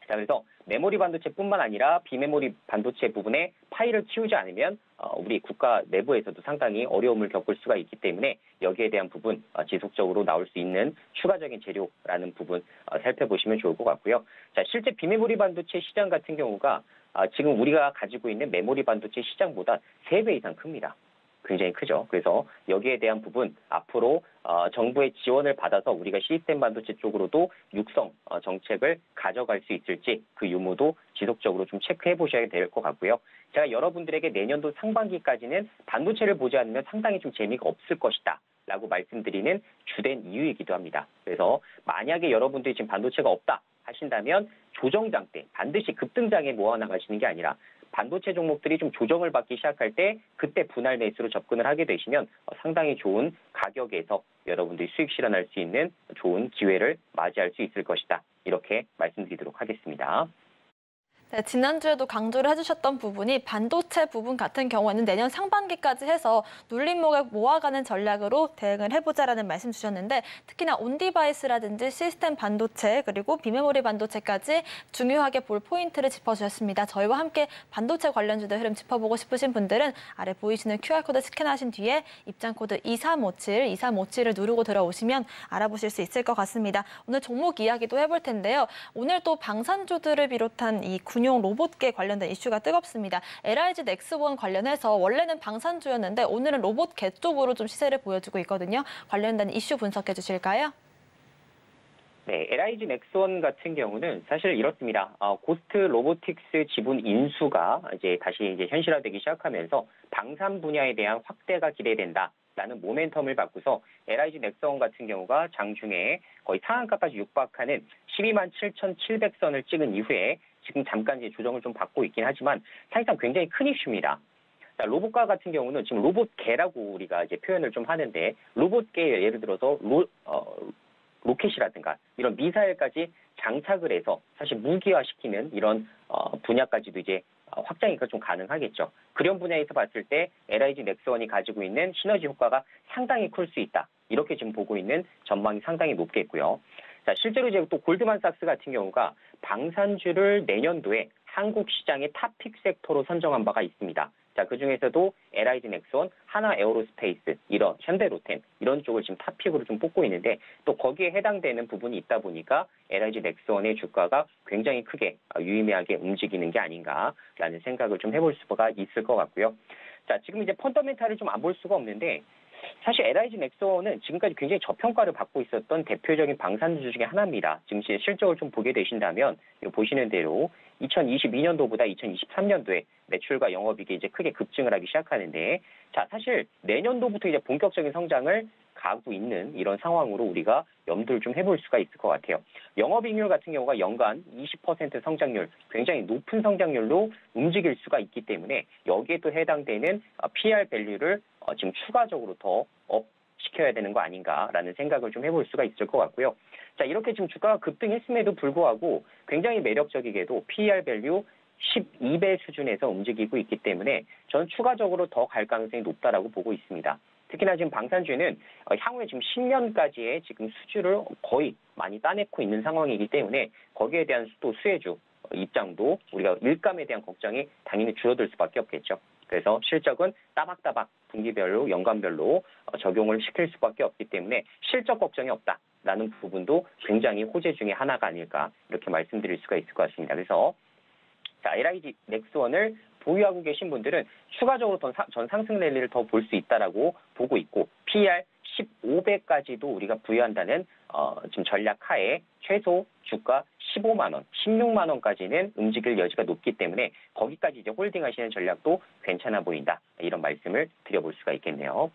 자, 그래서 메모리 반도체뿐만 아니라 비메모리 반도체 부분에 파일을 키우지 않으면 우리 국가 내부에서도 상당히 어려움을 겪을 수가 있기 때문에 여기에 대한 부분 지속적으로 나올 수 있는 추가적인 재료라는 부분 살펴보시면 좋을 것 같고요. 자, 실제 비메모리 반도체 시장 같은 경우가 지금 우리가 가지고 있는 메모리 반도체 시장보다 3배 이상 큽니다. 굉장히 크죠. 그래서 여기에 대한 부분 앞으로 정부의 지원을 받아서 우리가 시스템 반도체 쪽으로도 육성 정책을 가져갈 수 있을지 그 유무도 지속적으로 좀 체크해 보셔야 될 것 같고요. 제가 여러분들에게 내년도 상반기까지는 반도체를 보지 않으면 상당히 좀 재미가 없을 것이다 라고 말씀드리는 주된 이유이기도 합니다. 그래서 만약에 여러분들이 지금 반도체가 없다 하신다면 조정장 때 반드시 급등장에 모아나가시는 게 아니라 반도체 종목들이 좀 조정을 받기 시작할 때 그때 분할 매수로 접근을 하게 되시면 상당히 좋은 가격에서 여러분들이 수익 실현할 수 있는 좋은 기회를 맞이할 수 있을 것이다. 이렇게 말씀드리도록 하겠습니다. 네, 지난주에도 강조를 해주셨던 부분이 반도체 부분 같은 경우에는 내년 상반기까지 해서 눌림목을 모아가는 전략으로 대응을 해보자라는 말씀 주셨는데 특히나 온디바이스라든지 시스템 반도체 그리고 비메모리 반도체까지 중요하게 볼 포인트를 짚어주셨습니다. 저희와 함께 반도체 관련주들 흐름 짚어보고 싶으신 분들은 아래 보이시는 QR코드 스캔하신 뒤에 입장코드 2357을 누르고 들어오시면 알아보실 수 있을 것 같습니다. 오늘 종목 이야기도 해볼 텐데요. 오늘 또 방산주들을 비롯한 이 군용 군용 로봇계 관련된 이슈가 뜨겁습니다. LIG 넥스원 관련해서 원래는 방산주였는데 오늘은 로봇계 쪽으로 좀 시세를 보여주고 있거든요. 관련된 이슈 분석해 주실까요? 네, LIG 넥스원 같은 경우는 사실 이렇습니다. 고스트 로보틱스 지분 인수가 다시 현실화되기 시작하면서 방산 분야에 대한 확대가 기대된다라는 모멘텀을 받고서 LIG 넥스원 같은 경우가 장중에 거의 상한가까지 육박하는 127,700선을 찍은 이후에 지금 잠깐 조정을 좀 받고 있긴 하지만 사실상 굉장히 큰 이슈입니다. 자, 로봇과 같은 경우는 지금 로봇계라고 우리가 표현을 좀 하는데 로봇계 예를 들어서 로켓이라든가 이런 미사일까지 장착을 해서 사실 무기화시키는 이런 분야까지도 확장이 좀 가능하겠죠. 그런 분야에서 봤을 때 LIG 넥스원이 가지고 있는 시너지 효과가 상당히 클 수 있다. 이렇게 지금 보고 있는 전망이 상당히 높겠고요. 자, 실제로 또 골드만삭스 같은 경우가 방산주를 내년도에 한국 시장의 탑픽 섹터로 선정한 바가 있습니다. 자, 그 중에서도 LIG 넥스원, 하나 에어로스페이스, 이런 현대로템 이런 쪽을 지금 탑픽으로 좀 뽑고 있는데 또 거기에 해당되는 부분이 있다 보니까 LIG 넥스원의 주가가 굉장히 크게 유의미하게 움직이는 게 아닌가라는 생각을 좀 해볼 수가 있을 것 같고요. 자, 지금 펀더멘탈을 좀 안 볼 수가 없는데 사실 LIG 넥스원은 지금까지 굉장히 저평가를 받고 있었던 대표적인 방산주 중에 하나입니다. 지금 실적을 좀 보게 되신다면 보시는 대로 2022년도보다 2023년도에 매출과 영업이익이 크게 급증을 하기 시작하는데 자, 사실 내년도부터 본격적인 성장을 가고 있는 이런 상황으로 우리가 염두를 좀 해볼 수가 있을 것 같아요. 영업이익률 같은 경우가 연간 20% 성장률, 굉장히 높은 성장률로 움직일 수가 있기 때문에 여기에 또 해당되는 PR 밸류를 지금 추가적으로 더 업 시켜야 되는 거 아닌가라는 생각을 좀 해볼 수가 있을 것 같고요. 자, 이렇게 지금 주가가 급등했음에도 불구하고 굉장히 매력적이게도 PER 밸류 12배 수준에서 움직이고 있기 때문에 저는 추가적으로 더 갈 가능성이 높다라고 보고 있습니다. 특히나 지금 방산주는 향후에 지금 10년까지의 지금 수주를 거의 많이 따내고 있는 상황이기 때문에 거기에 대한 또 수혜주 입장도 우리가 일감에 대한 걱정이 당연히 줄어들 수밖에 없겠죠. 그래서 실적은 따박따박 분기별로 연간별로 적용을 시킬 수밖에 없기 때문에 실적 걱정이 없다라는 부분도 굉장히 호재 중에 하나가 아닐까 이렇게 말씀드릴 수가 있을 것 같습니다. 그래서 자, LIG 넥스원을 보유하고 계신 분들은 추가적으로 전 상승 랠리를 더 볼 수 있다라고 보고 있고 PER 15배까지도 우리가 부여한다는 지금 전략 하에 최소 주가 15만 원, 16만 원까지는 움직일 여지가 높기 때문에 거기까지 홀딩하시는 전략도 괜찮아 보인다. 이런 말씀을 드려볼 수가 있겠네요.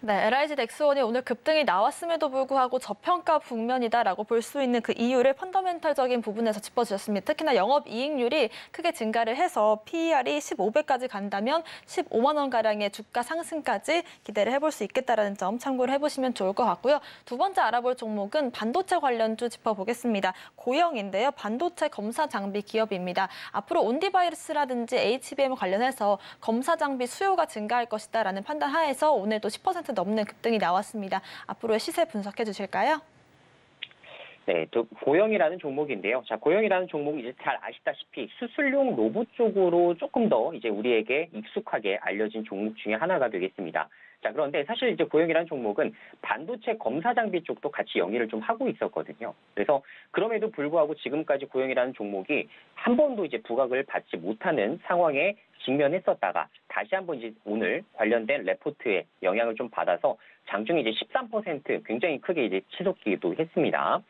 네, LIG 넥스원이 오늘 급등이 나왔음에도 불구하고 저평가 국면이다라고 볼 수 있는 그 이유를 펀더멘탈적인 부분에서 짚어주셨습니다. 특히나 영업이익률이 크게 증가를 해서 PER이 15배까지 간다면 15만 원가량의 주가 상승까지 기대를 해볼 수 있겠다는 점 참고를 해보시면 좋을 것 같고요. 두 번째 알아볼 종목은 반도체 관련주 짚어보겠습니다. 고영인데요. 반도체 검사 장비 기업입니다. 앞으로 온디바이스라든지 HBM 관련해서 검사 장비 수요가 증가할 것이다라는 판단 하에서 오늘도 10% 넘는 급등이 나왔습니다. 앞으로의 시세 분석해 주실까요? 네, 또 고영이라는 종목인데요. 자, 고영이라는 종목이 잘 아시다시피 수술용 로봇 쪽으로 조금 더 우리에게 익숙하게 알려진 종목 중에 하나가 되겠습니다. 자, 그런데 사실 고영이라는 종목은 반도체 검사 장비 쪽도 같이 영위를 좀 하고 있었거든요. 그래서 그럼에도 불구하고 지금까지 고영이라는 종목이 한 번도 부각을 받지 못하는 상황에 직면했었다가 다시 한번 오늘 관련된 레포트에 영향을 좀 받아서 장중에 13% 굉장히 크게 치솟기도 했습니다.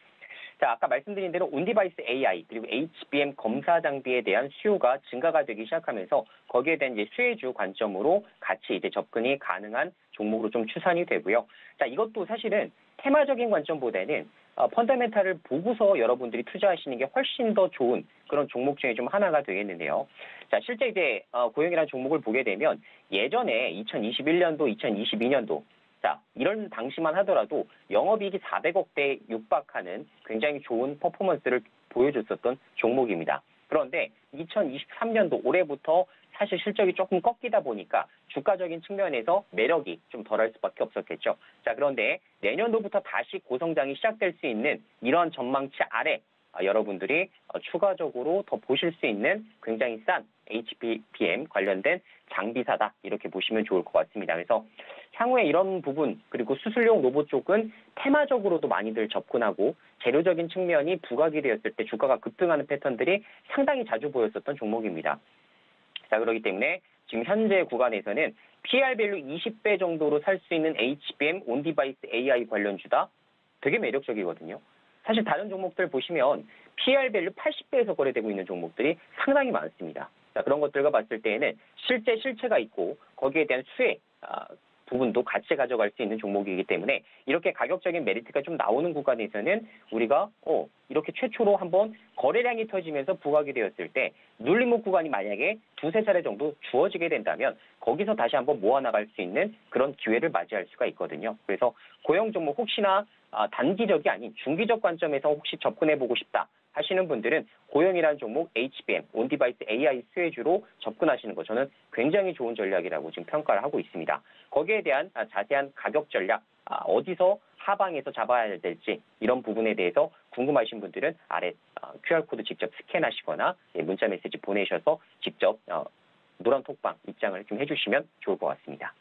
자, 아까 말씀드린 대로 온디바이스 AI 그리고 HBM 검사 장비에 대한 수요가 증가가 되기 시작하면서 거기에 대한 수혜주 관점으로 같이 접근이 가능한 종목으로 좀 추산이 되고요. 자, 이것도 사실은 테마적인 관점보다는 펀더멘탈을 보고서 여러분들이 투자하시는 게 훨씬 더 좋은 그런 종목 중에 좀 하나가 되겠는데요. 자, 실제 고영이라는 종목을 보게 되면 예전에 2021년도, 2022년도 자, 이런 당시만 하더라도 영업이익이 400억대에 육박하는 굉장히 좋은 퍼포먼스를 보여줬었던 종목입니다. 그런데 2023년도 올해부터 사실 실적이 조금 꺾이다 보니까 주가적인 측면에서 매력이 좀 덜할 수밖에 없었겠죠. 자, 그런데 내년도부터 다시 고성장이 시작될 수 있는 이런 전망치 아래 여러분들이 추가적으로 더 보실 수 있는 굉장히 싼 HBM 관련된 장비사다 이렇게 보시면 좋을 것 같습니다. 그래서 향후에 이런 부분 그리고 수술용 로봇 쪽은 테마적으로도 많이들 접근하고 재료적인 측면이 부각이 되었을 때 주가가 급등하는 패턴들이 상당히 자주 보였었던 종목입니다. 자, 그렇기 때문에 지금 현재 구간에서는 PER 밸류 20배 정도로 살 수 있는 HBM 온디바이스 AI 관련주다 되게 매력적이거든요. 사실 다른 종목들 보시면 PER 밸류 80배에서 거래되고 있는 종목들이 상당히 많습니다. 자, 그런 것들과 봤을 때에는 실체가 있고 거기에 대한 수혜 부분도 같이 가져갈 수 있는 종목이기 때문에 이렇게 가격적인 메리트가 좀 나오는 구간에서는 우리가 이렇게 최초로 한번 거래량이 터지면서 부각이 되었을 때 눌림목 구간이 만약에 두세 차례 정도 주어지게 된다면 거기서 다시 한번 모아나갈 수 있는 그런 기회를 맞이할 수가 있거든요. 그래서 고용 종목 혹시나 단기적이 아닌 중기적 관점에서 혹시 접근해보고 싶다 하시는 분들은 고용이라는 종목 HBM, 온디바이스 AI 수혜주로 접근하시는 거 저는 굉장히 좋은 전략이라고 지금 평가를 하고 있습니다. 거기에 대한 자세한 가격 전략, 어디서 하방에서 잡아야 될지 이런 부분에 대해서 궁금하신 분들은 아래 QR코드 직접 스캔하시거나 문자 메시지 보내셔서 직접 노란 톡방 입장을 좀 해주시면 좋을 것 같습니다.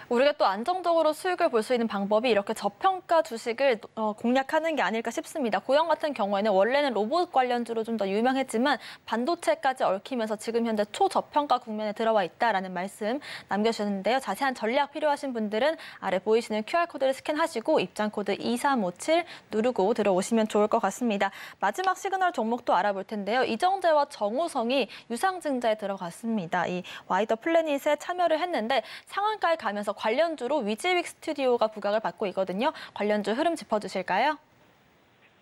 우리가 또 안정적으로 수익을 볼 수 있는 방법이 이렇게 저평가 주식을 공략하는 게 아닐까 싶습니다. 고영 같은 경우에는 원래는 로봇 관련주로 좀 더 유명했지만 반도체까지 얽히면서 지금 현재 초저평가 국면에 들어와 있다라는 말씀 남겨주셨는데요. 자세한 전략 필요하신 분들은 아래 보이시는 QR코드를 스캔하시고 입장코드 2357 누르고 들어오시면 좋을 것 같습니다. 마지막 시그널 종목도 알아볼 텐데요. 이정재와 정우성이 유상증자에 들어갔습니다. 이 와이더 플래닛에 참여를 했는데 상한가에 가면서 관련주로 위즈윅 스튜디오가 부각을 받고 있거든요. 관련주 흐름 짚어주실까요?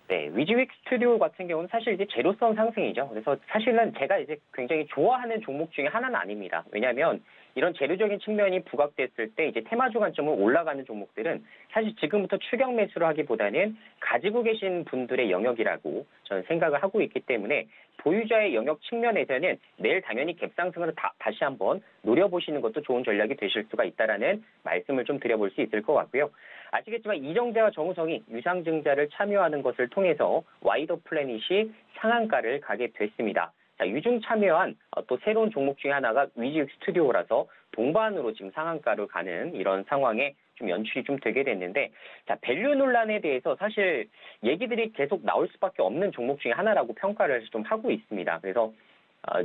네, 위즈윅 스튜디오 같은 경우는 사실 이제 재료성 상승이죠. 그래서 사실은 제가 이제 굉장히 좋아하는 종목 중에 하나는 아닙니다. 왜냐하면 이런 재료적인 측면이 부각됐을 때 이제 테마주 관점으로 올라가는 종목들은 사실 지금부터 추격 매수를 하기보다는 가지고 계신 분들의 영역이라고 저는 생각을 하고 있기 때문에 보유자의 영역 측면에서는 내일 당연히 갭상승을 다시 한번 노려보시는 것도 좋은 전략이 되실 수가 있다라는 말씀을 좀 드려볼 수 있을 것 같고요. 아시겠지만 이정재와 정우성이 유상증자를 참여하는 것을 통해서 와이더 플래닛이 상한가를 가게 됐습니다. 자, 유중 참여한 또 새로운 종목 중에 하나가 위즈윅 스튜디오라서 동반으로 지금 상한가로 가는 이런 상황에 좀 연출이 좀 되게 됐는데, 자, 밸류 논란에 대해서 사실 얘기들이 계속 나올 수밖에 없는 종목 중에 하나라고 평가를 좀 하고 있습니다. 그래서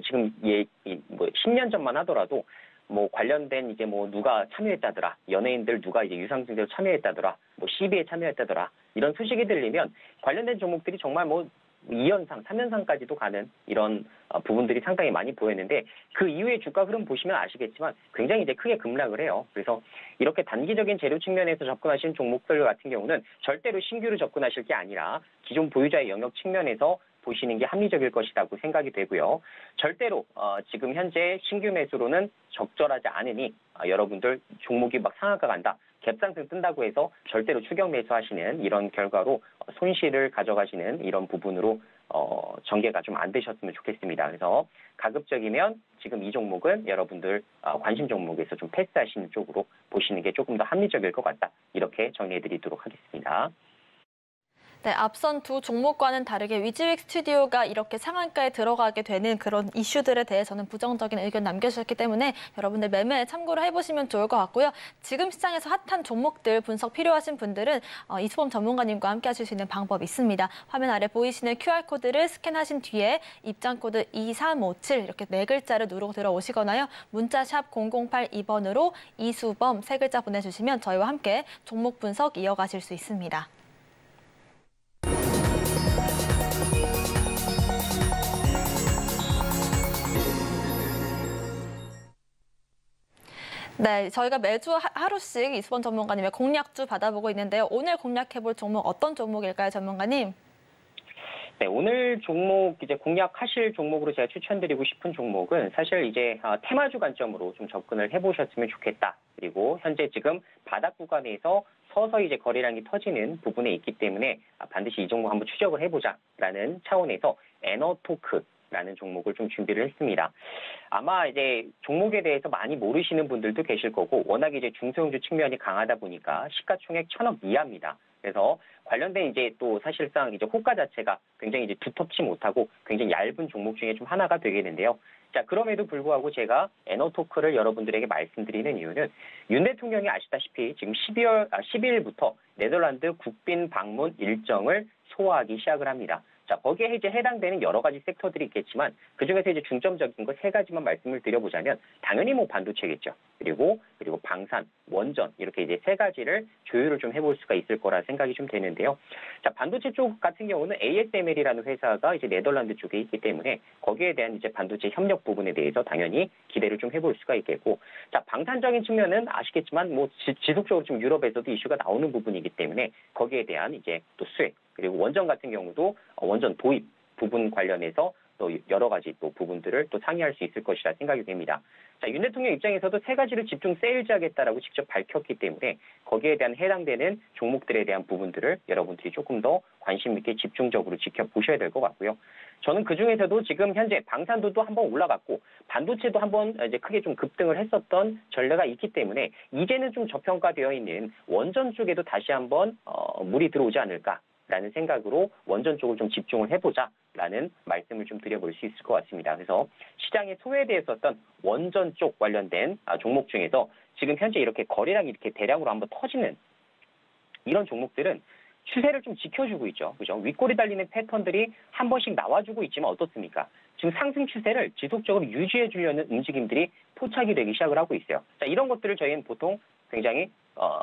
지금 10년 전만 하더라도 뭐 관련된 이제 뭐 누가 참여했다더라, 연예인들 누가 이제 유상증자로 참여했다더라, 뭐 CB에 참여했다더라 이런 소식이 들리면 관련된 종목들이 정말 뭐 2연상, 3연상까지도 가는 이런 부분들이 상당히 많이 보였는데 그 이후에 주가 흐름 보시면 아시겠지만 굉장히 이제 크게 급락을 해요. 그래서 이렇게 단기적인 재료 측면에서 접근하신 종목들 같은 경우는 절대로 신규로 접근하실 게 아니라 기존 보유자의 영역 측면에서 보시는 게 합리적일 것이라고 생각이 되고요. 절대로 지금 현재 신규 매수로는 적절하지 않으니 여러분들 종목이 막 상한가 간다, 갭상승 뜬다고 해서 절대로 추격 매수하시는 이런 결과로 손실을 가져가시는 이런 부분으로 전개가 좀 안 되셨으면 좋겠습니다. 그래서 가급적이면 지금 이 종목은 여러분들 관심 종목에서 좀 패스하시는 쪽으로 보시는 게 조금 더 합리적일 것 같다. 이렇게 정리해드리도록 하겠습니다. 네, 앞선 두 종목과는 다르게 위즈윅 스튜디오가 이렇게 상한가에 들어가게 되는 그런 이슈들에 대해서는 부정적인 의견 남겨주셨기 때문에 여러분들 매매에 참고를 해보시면 좋을 것 같고요. 지금 시장에서 핫한 종목들 분석 필요하신 분들은 이수범 전문가님과 함께 하실 수 있는 방법이 있습니다. 화면 아래 보이시는 QR코드를 스캔하신 뒤에 입장코드 2357 이렇게 4글자를 누르고 들어오시거나요. 문자샵 0082번으로 이수범 3글자 보내주시면 저희와 함께 종목 분석 이어가실 수 있습니다. 네, 저희가 매주 하루씩 이수범 전문가님의 공략주 받아보고 있는데요. 오늘 공략해볼 종목 어떤 종목일까요, 전문가님? 네, 오늘 종목 이제 공략하실 종목으로 제가 추천드리고 싶은 종목은 사실 이제 테마주 관점으로 좀 접근을 해보셨으면 좋겠다. 그리고 현재 지금 바닥 구간에서 서서히 이제 거래량이 터지는 부분에 있기 때문에 반드시 이 종목 한번 추적을 해보자라는 차원에서 에너토크라는 종목을 좀 준비를 했습니다. 아마 이제 종목에 대해서 많이 모르시는 분들도 계실 거고 워낙 이제 중소형주 측면이 강하다 보니까 시가총액 1,000억 이하입니다. 그래서 관련된 이제 또 사실상 이제 호가 자체가 굉장히 이제 두텁지 못하고 굉장히 얇은 종목 중에 좀 하나가 되겠는데요. 자, 그럼에도 불구하고 제가 에너토크를 여러분들에게 말씀드리는 이유는 윤 대통령이 아시다시피 지금 12일부터 네덜란드 국빈 방문 일정을 소화하기 시작을 합니다. 자, 거기에 이제 해당되는 여러 가지 섹터들이 있겠지만 그중에서 이제 중점적인 거 세 가지만 말씀을 드려보자면 당연히 뭐 반도체겠죠. 그리고 방산, 원전 이렇게 이제 세 가지를 조율을 좀 해볼 수가 있을 거라 생각이 좀 되는데요. 자, 반도체 쪽 같은 경우는 ASML이라는 회사가 이제 네덜란드 쪽에 있기 때문에 거기에 대한 이제 반도체 협력 부분에 대해서 당연히 기대를 좀 해볼 수가 있겠고, 자, 방산적인 측면은 아시겠지만 뭐 지속적으로 좀 유럽에서도 이슈가 나오는 부분이기 때문에 거기에 대한 이제 또 수혜, 그리고 원전 같은 경우도 원전 도입 부분 관련해서 또 여러 가지 또 부분들을 또 상의할 수 있을 것이라 생각이 됩니다. 자, 윤 대통령 입장에서도 세 가지를 집중 세일즈하겠다라고 직접 밝혔기 때문에 거기에 대한 해당되는 종목들에 대한 부분들을 여러분들이 조금 더 관심 있게 집중적으로 지켜보셔야 될 것 같고요. 저는 그중에서도 지금 현재 방산도도 한번 올라갔고 반도체도 한번 이제 크게 좀 급등을 했었던 전례가 있기 때문에 이제는 좀 저평가되어 있는 원전 쪽에도 다시 한번 물이 들어오지 않을까라는 생각으로 원전 쪽을 좀 집중을 해보자라는 말씀을 좀 드려볼 수 있을 것 같습니다. 그래서 시장에 소외되었었던 원전 쪽 관련된 종목 중에서 지금 현재 이렇게 거래량이 이렇게 대량으로 한번 터지는 이런 종목들은 추세를 좀 지켜주고 있죠. 그죠? 윗골이 달리는 패턴들이 한 번씩 나와주고 있지만 어떻습니까? 지금 상승 추세를 지속적으로 유지해 주려는 움직임들이 포착이 되기 시작을 하고 있어요. 자, 이런 것들을 저희는 보통 굉장히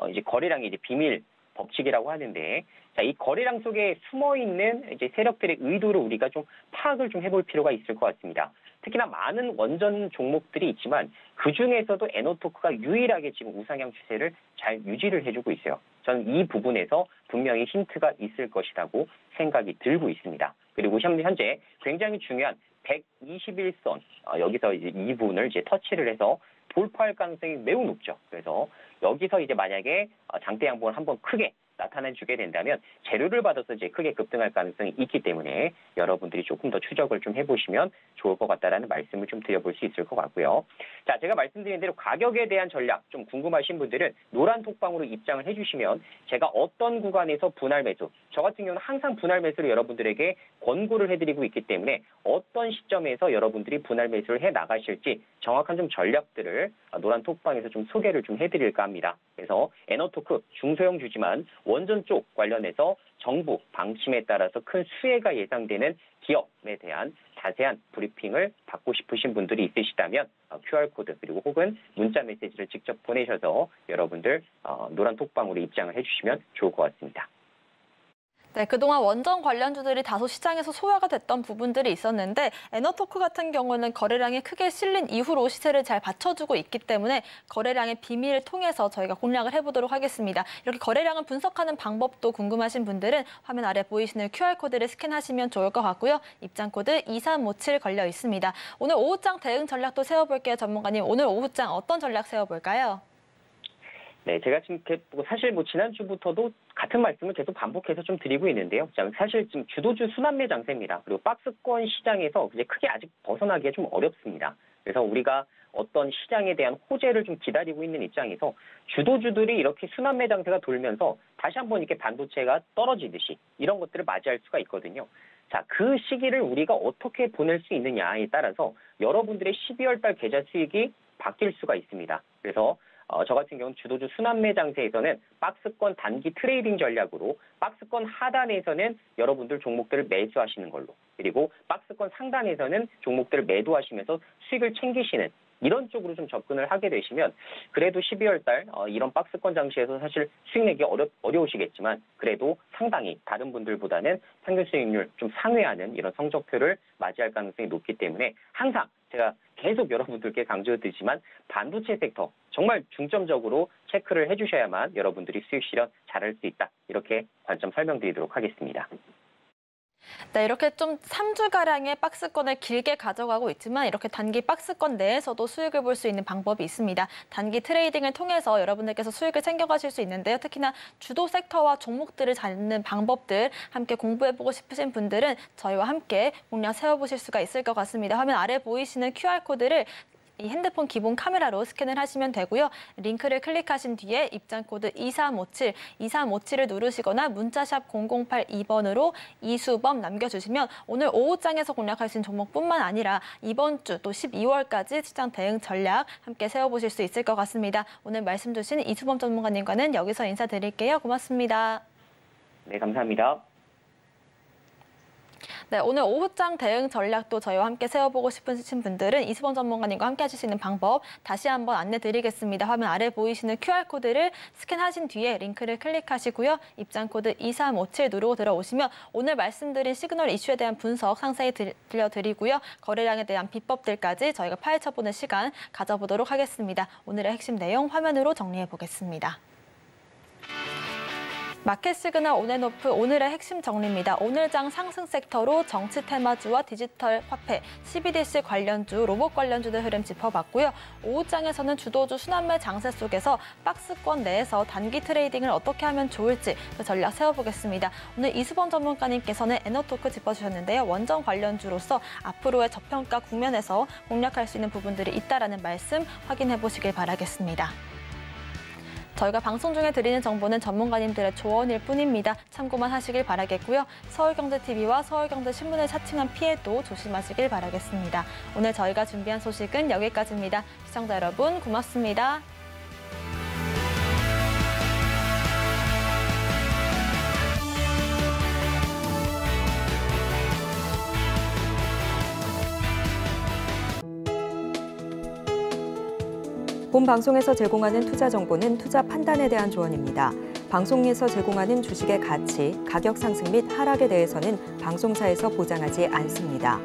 이제 거래량이 이제 비밀 법칙이라고 하는데, 자, 이 거래량 속에 숨어 있는 이제 세력들의 의도를 우리가 좀 파악을 좀 해볼 필요가 있을 것 같습니다. 특히나 많은 원전 종목들이 있지만 그 중에서도 에너토크가 유일하게 지금 우상향 추세를 잘 유지를 해주고 있어요. 저는 이 부분에서 분명히 힌트가 있을 것이라고 생각이 들고 있습니다. 그리고 현재 굉장히 중요한 121선 여기서 이제 이 부분을 이제 터치를 해서 돌파할 가능성이 매우 높죠. 그래서 여기서 이제 만약에 장대 양봉을 한번 크게 나타내주게 된다면 재료를 받아서 이제 크게 급등할 가능성이 있기 때문에 여러분들이 조금 더 추적을 좀 해보시면 좋을 것 같다라는 말씀을 좀 드려볼 수 있을 것 같고요. 자, 제가 말씀드린 대로 가격에 대한 전략 좀 궁금하신 분들은 노란 톡방으로 입장을 해주시면 제가 어떤 구간에서 분할 매수, 저 같은 경우는 항상 분할 매수를 여러분들에게 권고를 해드리고 있기 때문에 어떤 시점에서 여러분들이 분할 매수를 해 나가실지 정확한 좀 전략들을 노란 톡방에서 좀 소개를 좀 해드릴까 합니다. 그래서 에너토크 중소형 주지만 원전 쪽 관련해서 정부 방침에 따라서 큰 수혜가 예상되는 기업에 대한 자세한 브리핑을 받고 싶으신 분들이 있으시다면 QR코드 그리고 혹은 문자 메시지를 직접 보내셔서 여러분들 노란 톡방으로 입장을 해주시면 좋을 것 같습니다. 네, 그동안 원전 관련주들이 다소 시장에서 소화가 됐던 부분들이 있었는데 에너토크 같은 경우는 거래량이 크게 실린 이후로 시세를 잘 받쳐주고 있기 때문에 거래량의 비밀을 통해서 저희가 공략을 해보도록 하겠습니다. 이렇게 거래량을 분석하는 방법도 궁금하신 분들은 화면 아래 보이시는 QR코드를 스캔하시면 좋을 것 같고요. 입장코드 2357 걸려 있습니다. 오늘 오후장 대응 전략도 세워볼게요. 전문가님, 오늘 오후장 어떤 전략 세워볼까요? 네, 제가 지금 사실 뭐 지난주부터도 같은 말씀을 계속 반복해서 좀 드리고 있는데요. 사실 지금 주도주 순환매 장세입니다. 그리고 박스권 시장에서 이제 크게 아직 벗어나기가 좀 어렵습니다. 그래서 우리가 어떤 시장에 대한 호재를 좀 기다리고 있는 입장에서 주도주들이 이렇게 순환매 장세가 돌면서 다시 한번 이렇게 반도체가 떨어지듯이 이런 것들을 맞이할 수가 있거든요. 자, 그 시기를 우리가 어떻게 보낼 수 있느냐에 따라서 여러분들의 12월 달 계좌 수익이 바뀔 수가 있습니다. 그래서 저 같은 경우는 주도주 순환매 장세에서는 박스권 단기 트레이딩 전략으로 박스권 하단에서는 여러분들 종목들을 매수하시는 걸로, 그리고 박스권 상단에서는 종목들을 매도하시면서 수익을 챙기시는 이런 쪽으로 좀 접근을 하게 되시면 그래도 12월 달 이런 박스권 장시에서 사실 수익 내기 어려우시겠지만 그래도 상당히 다른 분들보다는 평균 수익률 좀 상회하는 이런 성적표를 맞이할 가능성이 높기 때문에 항상 제가 계속 여러분들께 강조드리지만 반도체 섹터 정말 중점적으로 체크를 해주셔야만 여러분들이 수익 실현 잘할 수 있다. 이렇게 관점 설명드리도록 하겠습니다. 네, 이렇게 좀 3주가량의 박스권을 길게 가져가고 있지만 이렇게 단기 박스권 내에서도 수익을 볼 수 있는 방법이 있습니다. 단기 트레이딩을 통해서 여러분들께서 수익을 챙겨가실 수 있는데요. 특히나 주도 섹터와 종목들을 잡는 방법들 함께 공부해보고 싶으신 분들은 저희와 함께 공략 세워보실 수가 있을 것 같습니다. 화면 아래 보이시는 QR코드를 이 핸드폰 기본 카메라로 스캔을 하시면 되고요. 링크를 클릭하신 뒤에 입장 코드 2357을 누르시거나 문자샵 0082번으로 이수범 남겨주시면 오늘 오후장에서 공략할 수 있는 종목뿐만 아니라 이번 주 또 12월까지 시장 대응 전략 함께 세워보실 수 있을 것 같습니다. 오늘 말씀 주신 이수범 전문가님과는 여기서 인사드릴게요. 고맙습니다. 네, 감사합니다. 네, 오늘 오후장 대응 전략도 저희와 함께 세워보고 싶으신 분들은 이수범 전문가님과 함께 하실 수 있는 방법 다시 한번 안내드리겠습니다. 화면 아래 보이시는 QR코드를 스캔하신 뒤에 링크를 클릭하시고요. 입장 코드 2357 누르고 들어오시면 오늘 말씀드린 시그널 이슈에 대한 분석 상세히 들려드리고요. 거래량에 대한 비법들까지 저희가 파헤쳐보는 시간 가져보도록 하겠습니다. 오늘의 핵심 내용 화면으로 정리해보겠습니다. 마켓 시그널 온앤오프 오늘의 핵심 정리입니다. 오늘장 상승 섹터로 정치 테마주와 디지털 화폐, CBDC 관련주, 로봇 관련주들 흐름 짚어봤고요. 오후장에서는 주도주 순환매 장세 속에서 박스권 내에서 단기 트레이딩을 어떻게 하면 좋을지 그 전략 세워보겠습니다. 오늘 이수범 전문가님께서는 에너토크 짚어주셨는데요. 원전 관련주로서 앞으로의 저평가 국면에서 공략할 수 있는 부분들이 있다라는 말씀 확인해보시길 바라겠습니다. 저희가 방송 중에 드리는 정보는 전문가님들의 조언일 뿐입니다. 참고만 하시길 바라겠고요. 서울경제TV와 서울경제신문을 사칭한 피해도 조심하시길 바라겠습니다. 오늘 저희가 준비한 소식은 여기까지입니다. 시청자 여러분 고맙습니다. 본 방송에서 제공하는 투자 정보는 투자 판단에 대한 조언입니다. 방송에서 제공하는 주식의 가치, 가격 상승 및 하락에 대해서는 방송사에서 보장하지 않습니다.